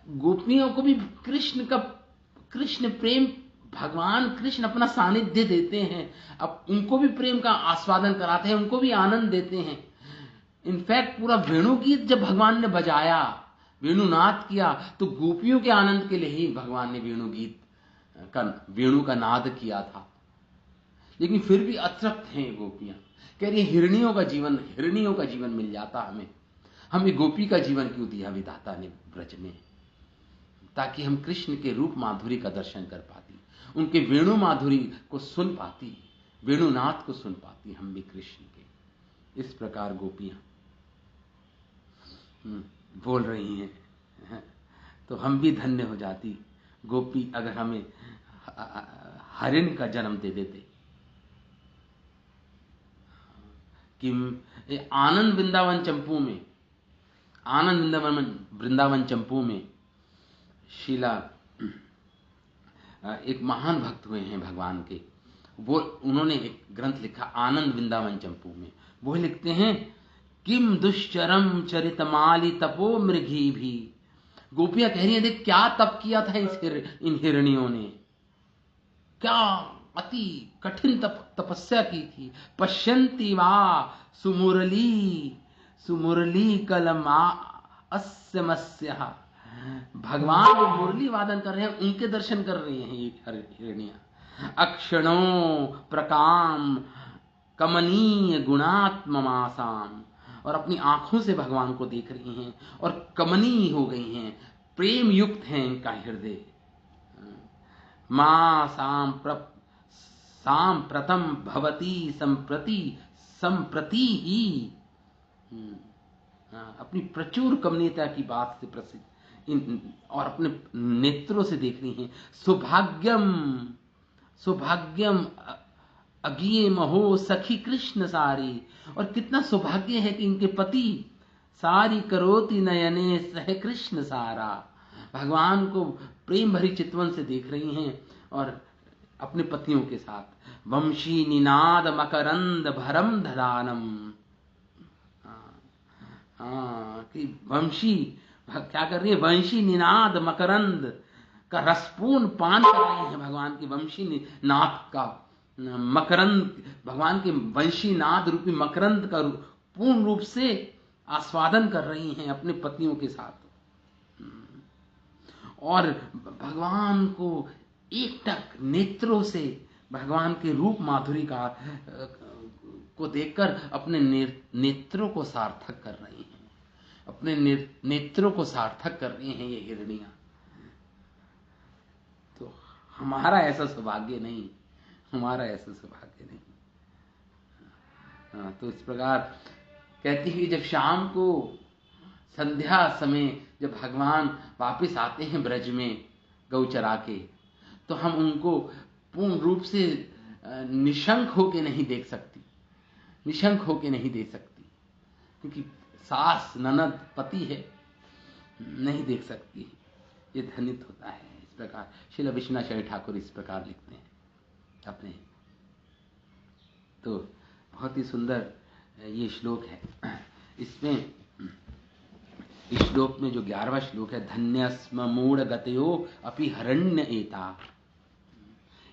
गोपियों को भी कृष्ण प्रेम, भगवान कृष्ण अपना सानिध्य देते हैं, अब उनको भी प्रेम का आस्वादन कराते हैं, उनको भी आनंद देते हैं। इनफैक्ट पूरा वेणु गीत जब भगवान ने बजाया, वेणुनाद किया, तो गोपियों के आनंद के लिए ही भगवान ने वेणु का नाद किया था। लेकिन फिर भी अतृप्त हैं गोपियां, कह रही हिरनियों का जीवन मिल जाता हमें गोपी का जीवन क्यों दिया विधाता ने ब्रज में, ताकि हम कृष्ण के रूप माधुरी का दर्शन कर पाती, उनके वेणु माधुरी को सुन पाती, वेणुनाथ को सुन पाती हम भी कृष्ण के। इस प्रकार गोपियां बोल रही हैं, तो हम भी धन्य हो जाती गोपी अगर हमें हरिण का जन्म दे देते। कि आनंद वृंदावन चंपू में शीला एक महान भक्त हुए हैं भगवान के, वो उन्होंने एक ग्रंथ लिखा आनंद वृंदावन चंपू में। वो लिखते हैं, किम दुश्चरम चरितमाली तपो मृगी भी। गोपियां कह रही हैं देख क्या तप किया था इन हिरनियों ने, क्या अति कठिन तपस्या की थी। पश्यन्ति वा सुमुरली कलमा अस्यमस्या। भगवान जो मुरली वादन कर रहे हैं उनके दर्शन कर रही हैं ये हिरनियां। अक्षणों प्रकाम कमनीय गुणात्ममासाम, और अपनी आंखों से भगवान को देख रही हैं और कमनीय हो गई हैं, प्रेम युक्त हैं इनका हृदय। मां सांप्रतम भवती संप्रति ही, अपनी प्रचुर कमनीयता की बात से प्रसिद्ध और अपने नेत्रों से देख रही हैं। सौभाग्यम अज्ञे महो सखी कृष्ण सारी, और कितना सौभाग्य है कि इनके पति सारी करोति नयने सह कृष्ण सारा, भगवान को प्रेम भरी चितवन से देख रही हैं और अपने पतियों के साथ। वंशी निनाद मकरंद भरम धरानम, कि वंशी क्या कर रही है, वंशी निनाद मकरंद का रसपूर्ण पान कर रही है भगवान की वंशी नाद का, मकरंद भगवान के वंशी नाद रूपी मकरंद का पूर्ण रूप से आस्वादन कर रही हैं अपने पतियों के साथ। और भगवान को एकटक नेत्रों से भगवान के रूप माधुरी को देखकर अपने नेत्रों को सार्थक कर रही हैं। अपने नेत्रों को सार्थक कर रही हैं ये हिरणियां। तो हमारा ऐसा सौभाग्य नहीं, हमारा ऐसा सौभाग्य नहीं। तो इस प्रकार कहती है, जब शाम को संध्या समय जब भगवान वापस आते हैं ब्रज में गौ चरा के, तो हम उनको पूर्ण रूप से निशंक होके नहीं देख सकती, निशंक होके नहीं देख सकती, क्योंकि सास ननद पति है, नहीं देख सकती, ये ध्वनित होता है। इस प्रकार श्रील विश्वनाथ ठाकुर इस प्रकार लिखते हैं अपने। तो बहुत ही सुंदर ये श्लोक है। इसमें इस श्लोक में जो 11वां श्लोक है, धन्यस्म मूढ़ गतयो अपि हरण्य एता,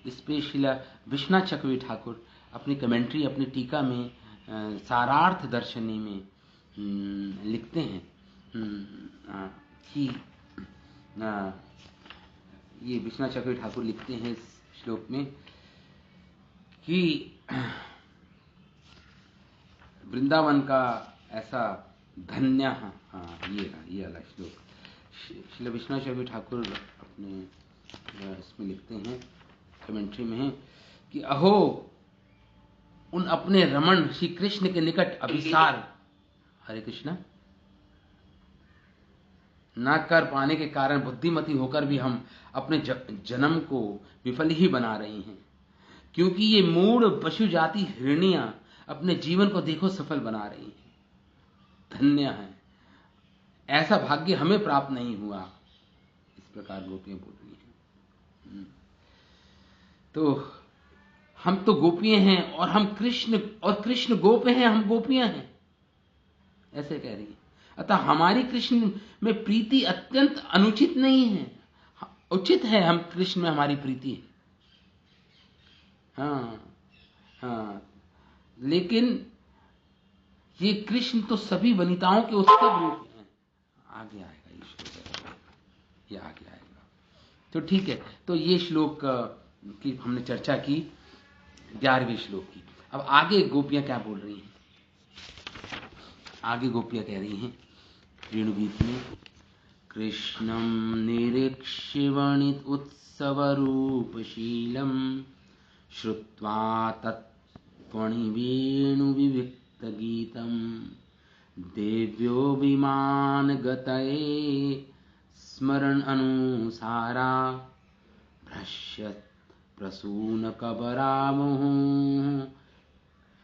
इस पे श्रील विश्वनाथ चक्रवर्ती ठाकुर अपनी कमेंट्री, अपनी टीका में सारार्थ दर्शनी में लिखते हैं कि ये विश्वनाथ चक्रवर्ती ठाकुर लिखते हैं इस श्लोक में कि वृंदावन का ऐसा धन्य, ये वाला श्लोक श्री विश्वनाथ चक्रवर्ती ठाकुर अपने इसमें लिखते हैं कमेंट्री में कि अहो उन अपने रमण श्री कृष्ण के निकट अभिसार, हरे कृष्णा, न कर पाने के कारण बुद्धिमती होकर भी हम अपने जन्म को विफल ही बना रही हैं, क्योंकि ये मूढ़ पशु जाति हिरणियां अपने जीवन को देखो सफल बना रही हैं। धन्य है, ऐसा भाग्य हमें प्राप्त नहीं हुआ। इस प्रकार गोपियां बोल रही हैं। तो हम तो गोपियां हैं और हम कृष्ण, और कृष्ण गोप हैं, हम गोपियां हैं, ऐसे कह रही है। अतः हमारी कृष्ण में प्रीति अत्यंत अनुचित नहीं है, उचित है, हम कृष्ण में हमारी प्रीति है। हाँ, लेकिन ये कृष्ण तो सभी वनिताओं के उत्सव रूप हैं। आगे आएगा ये श्लोक, ये आगे आएगा। तो ठीक है, तो ये श्लोक की हमने चर्चा की, 11वें श्लोक की। अब आगे गोपियां क्या बोल रही हैं? आगे गोपियां कह रही हैं वेणुगीत में, कृष्णं निरीक्ष्य वणित उत्सव रूपशीलम श्रुत्वा तत्त्वणि वेणु विविक्त गीतम देव्यो विमान गतये स्मरण अनुसारा भ्रश्यत प्रसून कबरामोह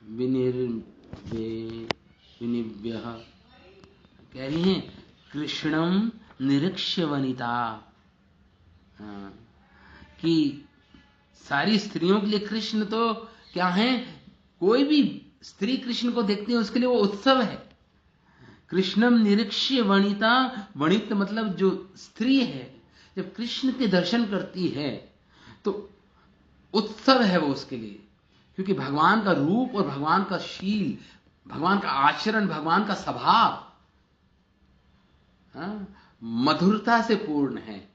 विनिव्य। कह रही हैं कृष्णम निरीक्ष्य वनिता, कि सारी स्त्रियों के लिए कृष्ण तो क्या है, कोई भी स्त्री कृष्ण को देखती है उसके लिए वो उत्सव है। कृष्णम निरीक्ष्य वनिता, वनित मतलब जो स्त्री है, जब कृष्ण के दर्शन करती है तो उत्सव है वो उसके लिए, क्योंकि भगवान का रूप और भगवान का शील, भगवान का आचरण, भगवान का स्वभाव मधुरता से पूर्ण है।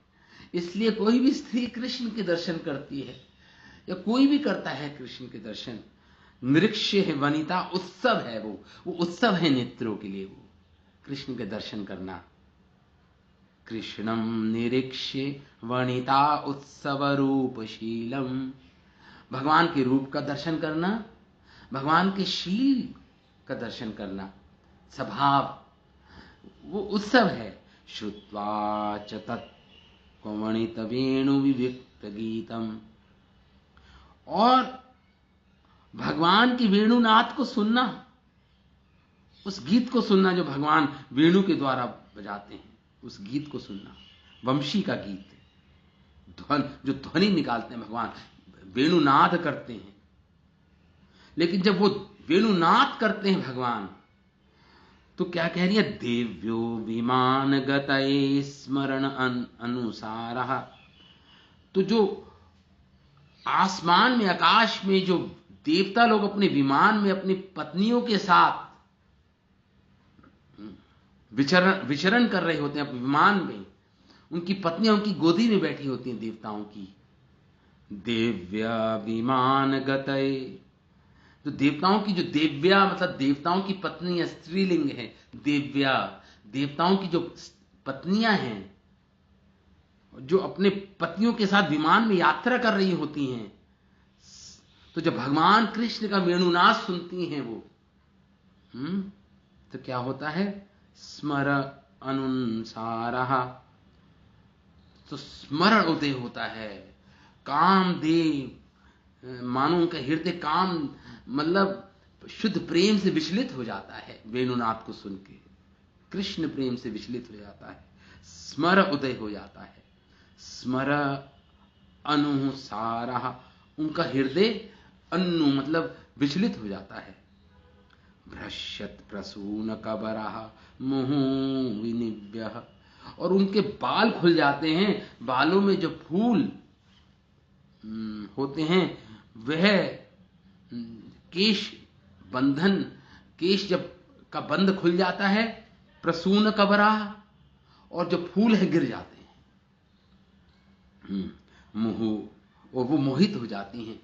इसलिए कोई भी स्त्री कृष्ण के दर्शन करती है या कोई भी करता है कृष्ण के दर्शन, निरीक्ष्य है वनिता, उत्सव है वो उत्सव है नेत्रों के लिए, वो कृष्ण के दर्शन करना। कृष्णम निरीक्ष्य वनिता उत्सव रूपशीलम, भगवान के रूप का दर्शन करना, भगवान के शील का दर्शन करना, स्वभाव, वो उत्सव है। श्रुत्वा च तत्त्वमणित वेणु विविक्त गीतम, और भगवान की वेणुनाथ को सुनना, उस गीत को सुनना जो भगवान वेणु के द्वारा बजाते हैं, उस गीत को सुनना। वंशी का गीत है, जो ध्वनि निकालते हैं भगवान, वेणुनाद करते हैं। लेकिन जब वो वेणुनाद करते हैं भगवान, तो क्या कह रही है, देव्यो विमान गतये स्मरण अनुसारः, तो जो आसमान में, आकाश में जो देवता लोग अपने विमान में अपनी पत्नियों के साथ विचरण कर रहे होते हैं, अपने विमान में उनकी पत्नियां उनकी गोदी में बैठी होती हैं देवताओं की। देव्या विमान गतये, तो देवताओं की जो देव्या मतलब देवताओं की पत्नी है, स्त्रीलिंग है देव्या, देवताओं की जो पत्नियां हैं, जो अपने पतियों के साथ विमान में यात्रा कर रही होती हैं, तो जब भगवान कृष्ण का वेणुनाद सुनती हैं वो, तो क्या होता है? स्मर अनुसारः, तो स्मरण उदय होता है। कामदेव, मानो उनका हृदय काम मतलब शुद्ध प्रेम से विचलित हो जाता है वेणुनाद को सुन के, कृष्ण प्रेम से विचलित हो जाता है, स्मर उदय हो जाता है। स्मर अनुसारः, उनका हृदय अनु मतलब विचलित हो जाता है। भ्रश्यत प्रसून कबरः मुहु विनिव्यः, और उनके बाल खुल जाते हैं। बालों में जो फूल होते हैं वह केश बंधन, केश जब का बंध खुल जाता है, प्रसून कबरः, और जो फूल है गिर जाते हैं। मुहु, और वो मोहित हो जाती हैं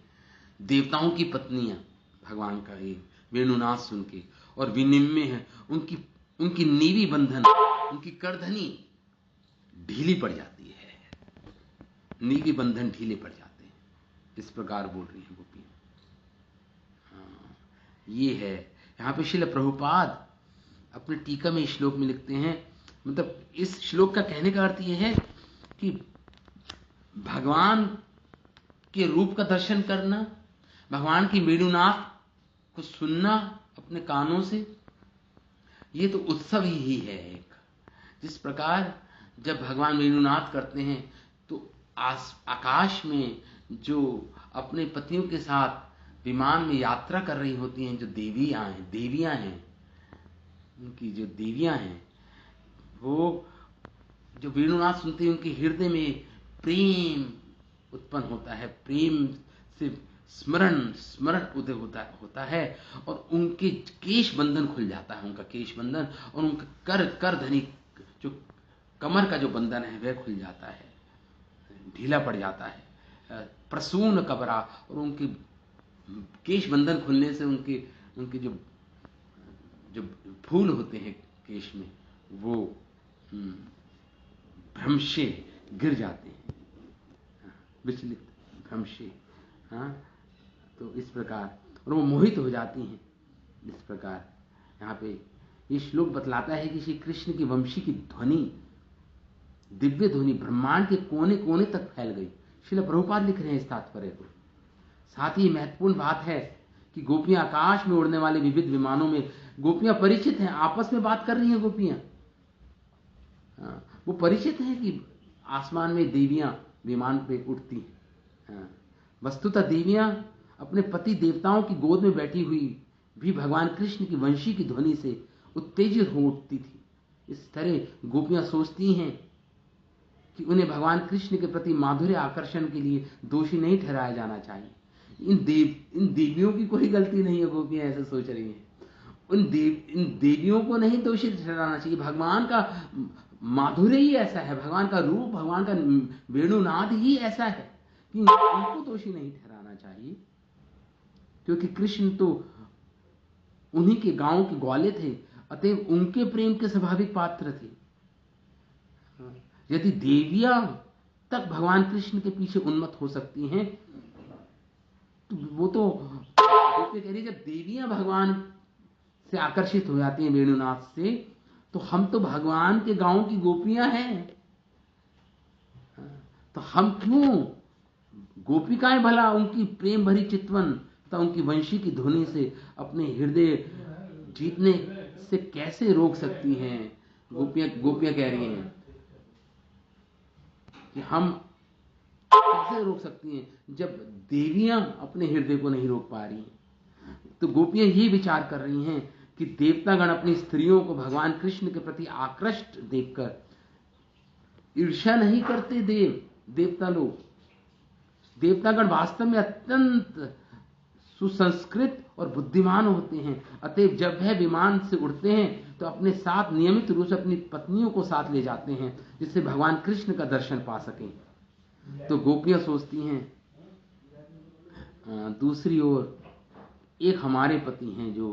देवताओं की पत्नियां भगवान का ये वेणुनाद सुन के। और विनिम्य है उनकी नीवी बंधन, उनकी करधनी ढीली पड़ जाती है, नीवी बंधन ढीले पड़ जाते हैं। इस प्रकार बोल रही है गोपी। ये है यहां पे श्रील प्रभुपाद अपने टीका में श्लोक में लिखते हैं, मतलब इस श्लोक का कहने का अर्थ यह है कि भगवान के रूप का दर्शन करना, भगवान की वेणुनाद को सुनना अपने कानों से, ये तो उत्सव ही है एक। जिस प्रकार जब भगवान वेणुनाद करते हैं तो आकाश में जो अपने पतियों के साथ विमान में यात्रा कर रही होती हैं, जो देवियां हैं, उनकी जो देवियां हैं, वो जो वेणुनाद सुनते हैं उनके हृदय में प्रेम उत्पन्न होता है, प्रेम से स्मरण उदय होता है, और उनके केश बंधन खुल जाता है, उनका केश बंधन, और उनका कर धनी जो कमर का जो बंधन है वह खुल जाता है, ढीला पड़ जाता है। प्रसून कबरा, और उनके केश बंधन खुलने से उनके जो फूल होते हैं केश में वो भ्रमशे गिर जाते हैं, विचलित भ्रमशे। हाँ, तो इस प्रकार, और वो मोहित हो जाती हैं। इस प्रकार यहाँ पे ये श्लोक बतलाता है कि श्री कृष्ण की वंशी की ध्वनि, दिव्य ध्वनि ब्रह्मांड के कोने कोने तक फैल गई। श्रील प्रभुपाद लिख रहे हैं इस तात्पर्य को। साथ ही महत्वपूर्ण बात है कि गोपियां आकाश में उड़ने वाले विविध विमानों में, गोपियां परिचित हैं, आपस में बात कर रही हैं गोपियां। वो परिचित हैं कि आसमान में देवियां विमान पे उड़ती हैं। वस्तुतः देवियां अपने पति देवताओं की गोद में बैठी हुई भी भगवान कृष्ण की वंशी की ध्वनि से उत्तेजित हो उठती थी। इस तरह गोपियां सोचती हैं कि उन्हें भगवान कृष्ण के प्रति माधुर्य आकर्षण के लिए दोषी नहीं ठहराया जाना चाहिए। इन देवियों की कोई गलती नहीं है, गोपियां ऐसे सोच रही हैं। इन देवियों को नहीं दोषी ठहराना चाहिए, भगवान का माधुर्य ही ऐसा है, भगवान का रूप, भगवान का वेणुनाद ही ऐसा है कि उनको दोषी नहीं ठहराना चाहिए, क्योंकि कृष्ण तो उन्हीं के गांव के ग्वाले थे, अतएव उनके प्रेम के स्वाभाविक पात्र थे। यदि देवियां तक भगवान कृष्ण के पीछे उन्मत्त हो सकती हैं, तो वो तो कह रही, जब देवियां भगवान से आकर्षित हो जाती हैं वेणुनाथ से, तो हम तो भगवान के गांव की गोपियां हैं, तो हम क्यों, गोपिकाएं भला उनकी प्रेम भरी चितवन तथा उनकी वंशी की ध्वनि से अपने हृदय जीतने से कैसे रोक सकती हैं। गोपियां कह रही हैं कि हम कैसे रोक सकती हैं जब देवियां अपने हृदय को नहीं रोक पा रही हैं। तो गोपियां ये विचार कर रही हैं कि देवतागण अपनी स्त्रियों को भगवान कृष्ण के प्रति आकृष्ट देखकर ईर्ष्या नहीं करते। देवता लोग, देवतागण वास्तव में अत्यंत सुसंस्कृत और बुद्धिमान होते हैं, अतएव जब वह विमान से उड़ते हैं तो अपने साथ नियमित रूप से अपनी पत्नियों को साथ ले जाते हैं, जिससे भगवान कृष्ण का दर्शन पा सकें। तो गोपियां सोचती हैं, दूसरी ओर एक हमारे पति हैं जो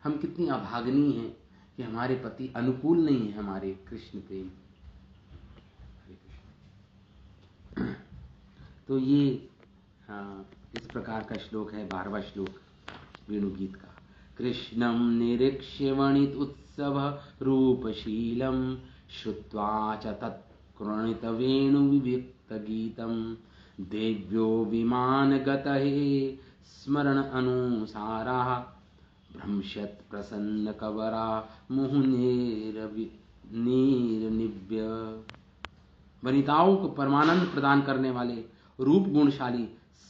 हम कितनी अभागनी हैं कि हमारे पति अनुकूल नहीं है हमारे कृष्ण प्रेम। तो ये इस प्रकार का श्लोक है, 12वां श्लोक वेणुगीत का। कृष्णं निरीक्ष्य वणित उत्सव रूपशीलं श्रुत्वा च तत्कृणित वेणुविविक्त गीतं देव्यो विमानगतः स्मरण अनुसाराः भ्रंशत् प्रसन्न कवरा मुहुर्निव्य। वनिताओं को परमानंद प्रदान करने वाले रूप गुणशाली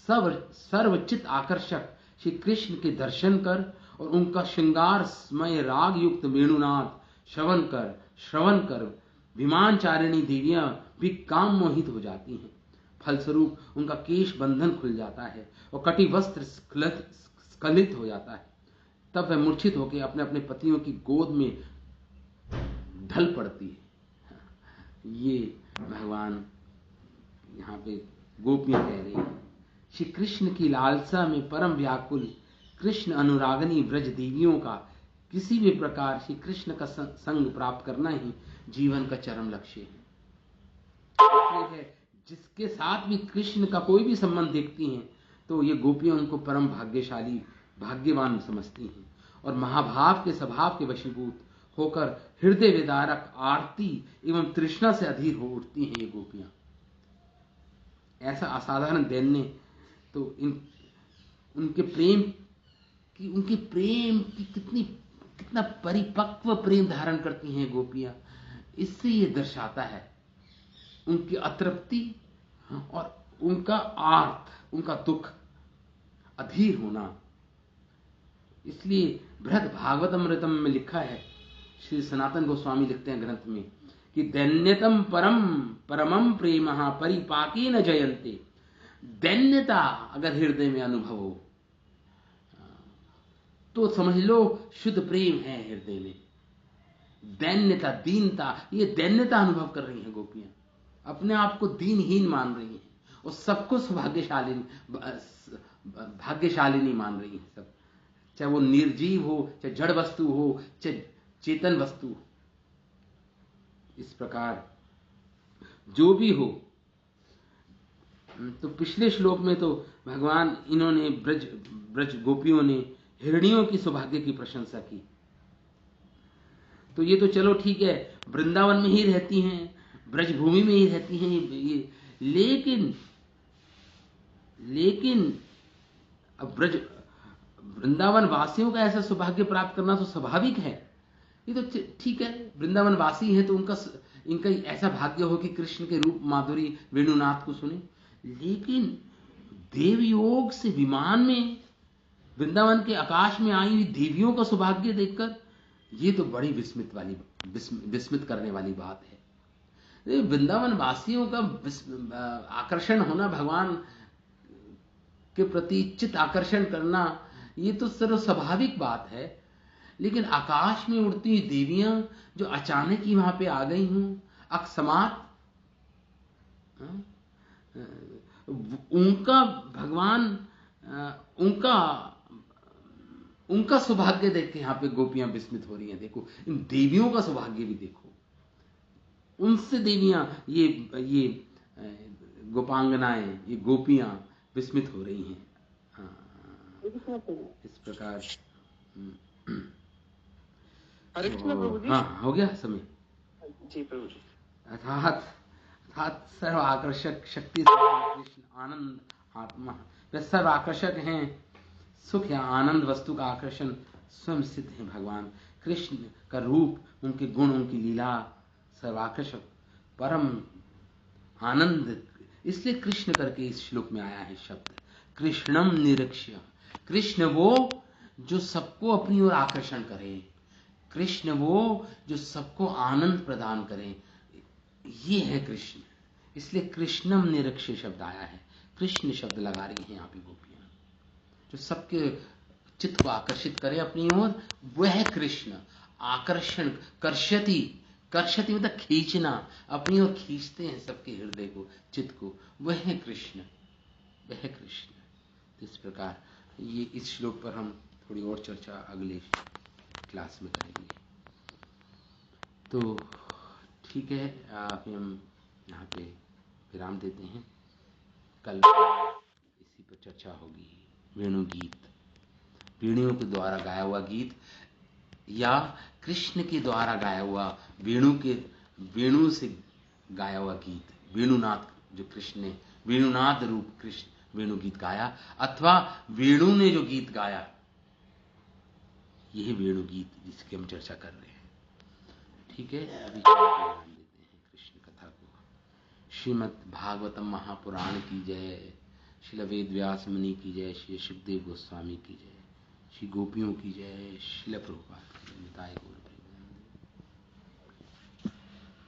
सर्वचित आकर्षक श्री कृष्ण के दर्शन कर और उनका श्रृंगार स्मय राग युक्त वेणुनाद श्रवण कर विमानचारिणी देवियां भी काम मोहित हो जाती हैं। फलस्वरूप उनका केश बंधन खुल जाता है और कटी वस्त्र स्खलित हो जाता है। तब वह मूर्छित होकर अपने अपने पतियों की गोद में ढल पड़ती है। ये भगवान यहाँ पे गोपियां कह रही हैं। श्री कृष्ण की लालसा में परम व्याकुल कृष्ण अनुरागनी ब्रज देवियों का किसी भी प्रकार श्री कृष्ण का संग प्राप्त करना ही जीवन का चरम लक्ष्य है। जिसके साथ भी कृष्ण का कोई भी संबंध देखती हैं तो ये गोपियां उनको परम भाग्यशाली भाग्यवान समझती हैं और महाभाव के स्वभाव के वशीभूत होकर हृदय विदारक आरती एवं तृष्णा से अधीर हो उठती हैं ये गोपियां। ऐसा असाधारण दैन्य तो उनके प्रेम की कितना परिपक्व प्रेम धारण करती हैं गोपियां। इससे ये दर्शाता है उनकी अतृप्ति और उनका आर्त, उनका दुख, अधीर होना। इसलिए बृहद भागवतमृतम में लिखा है, श्री सनातन गोस्वामी लिखते हैं ग्रंथ में कि दैन्यतम परमम प्रेम परिपाकी न जयंते। दैन्यता अगर हृदय में अनुभव हो तो समझ लो शुद्ध प्रेम है हृदय में। दैन्यता, दीनता, ये दैन्यता अनुभव कर रही हैं गोपियां, अपने आप को दीनहीन मान रही हैं और सबको भाग्यशालिनी मान रही हैं सब, चाहे वो निर्जीव हो, चाहे जड़ वस्तु हो, चाहे चेतन वस्तु हो। इस प्रकार जो भी हो। तो पिछले श्लोक में तो भगवान इन्होंने ब्रज गोपियों ने हिरणियों की सौभाग्य की प्रशंसा की। तो ये तो चलो ठीक है, वृंदावन में ही रहती हैं, ब्रज भूमि में ही रहती हैं ये, लेकिन अब वृंदावन वासियों का ऐसा सौभाग्य प्राप्त करना तो स्वाभाविक है। ये तो ठीक है, वृंदावन वासी है तो इनका ऐसा भाग्य हो कि कृष्ण के रूप माधुरी वेणुनाथ को सुने। लेकिन देवयोग से विमान में वृंदावन के आकाश में आई हुई देवियों का सौभाग्य देखकर ये तो बड़ी विस्मित करने वाली बात है। वृंदावन वासियों का आकर्षण होना, भगवान के प्रति चित्त आकर्षण करना, ये तो सर्व स्वाभाविक बात है। लेकिन आकाश में उड़ती हुई देवियां जो अचानक ही वहां पे आ गई हूं अकस्मात, उनका भगवान उनका सौभाग्य देख के यहां पे गोपियां विस्मित हो रही हैं। देखो इन देवियों का सौभाग्य भी देखो, उनसे देवियां ये गोपांगनाएं, ये गोपियां विस्मित हो रही हैं। इस प्रकार हाँ, हो गया समय जी प्रभु जी। अर्थात सर्व आकर्षक शक्ति कृष्ण आनंद आत्मा, वे सर्व आकर्षक हैं। सुख या आनंद वस्तु का आकर्षण स्वयं सिद्ध है भगवान कृष्ण का रूप, उनके गुण, उनकी लीला सर्वाकर्षक परम आनंद। इसलिए कृष्ण करके इस श्लोक में आया है शब्द कृष्णम निरीक्ष्य। कृष्ण वो जो सबको अपनी ओर आकर्षण करे, कृष्ण वो जो सबको आनंद प्रदान करे, ये है कृष्ण। इसलिए कृष्णम निरीक्ष्य शब्द आया है। कृष्ण शब्द लगा रही हैं यहाँ पे गोपियां, जो सबके चित्त को आकर्षित करे अपनी ओर, वह कृष्ण। आकर्षण, कर्षति मतलब खींचना, अपनी ओर खींचते हैं सबके हृदय को, चित्त को, वह कृष्ण, वह कृष्ण। इस प्रकार ये इस श्लोक पर हम थोड़ी और चर्चा अगले क्लास में करेंगे। तो ठीक है, अभी हम यहाँ पे विराम देते हैं। कल इसी पर चर्चा होगी। वेणु गीत, वेणुओं के द्वारा गाया हुआ गीत या कृष्ण के द्वारा गाया हुआ वेणु से गाया हुआ गीत, वेणुनाद, जो कृष्ण ने वेणुनाद रूप कृष्ण वेणु गीत गाया, अथवा वेणु ने जो गीत गाया, यही वेणु गीत जिसकी हम चर्चा कर रहे हैं। ठीक है, अभी ध्यान देते हैं कृष्ण कथा को। श्रीमद् भागवतम महापुराण की जय, श्रील वेद व्यास मुनि की जय, श्री सुखदेव गोस्वामी की जय, श्री गोपियों की जय, श्रील प्रभुपाद की जय।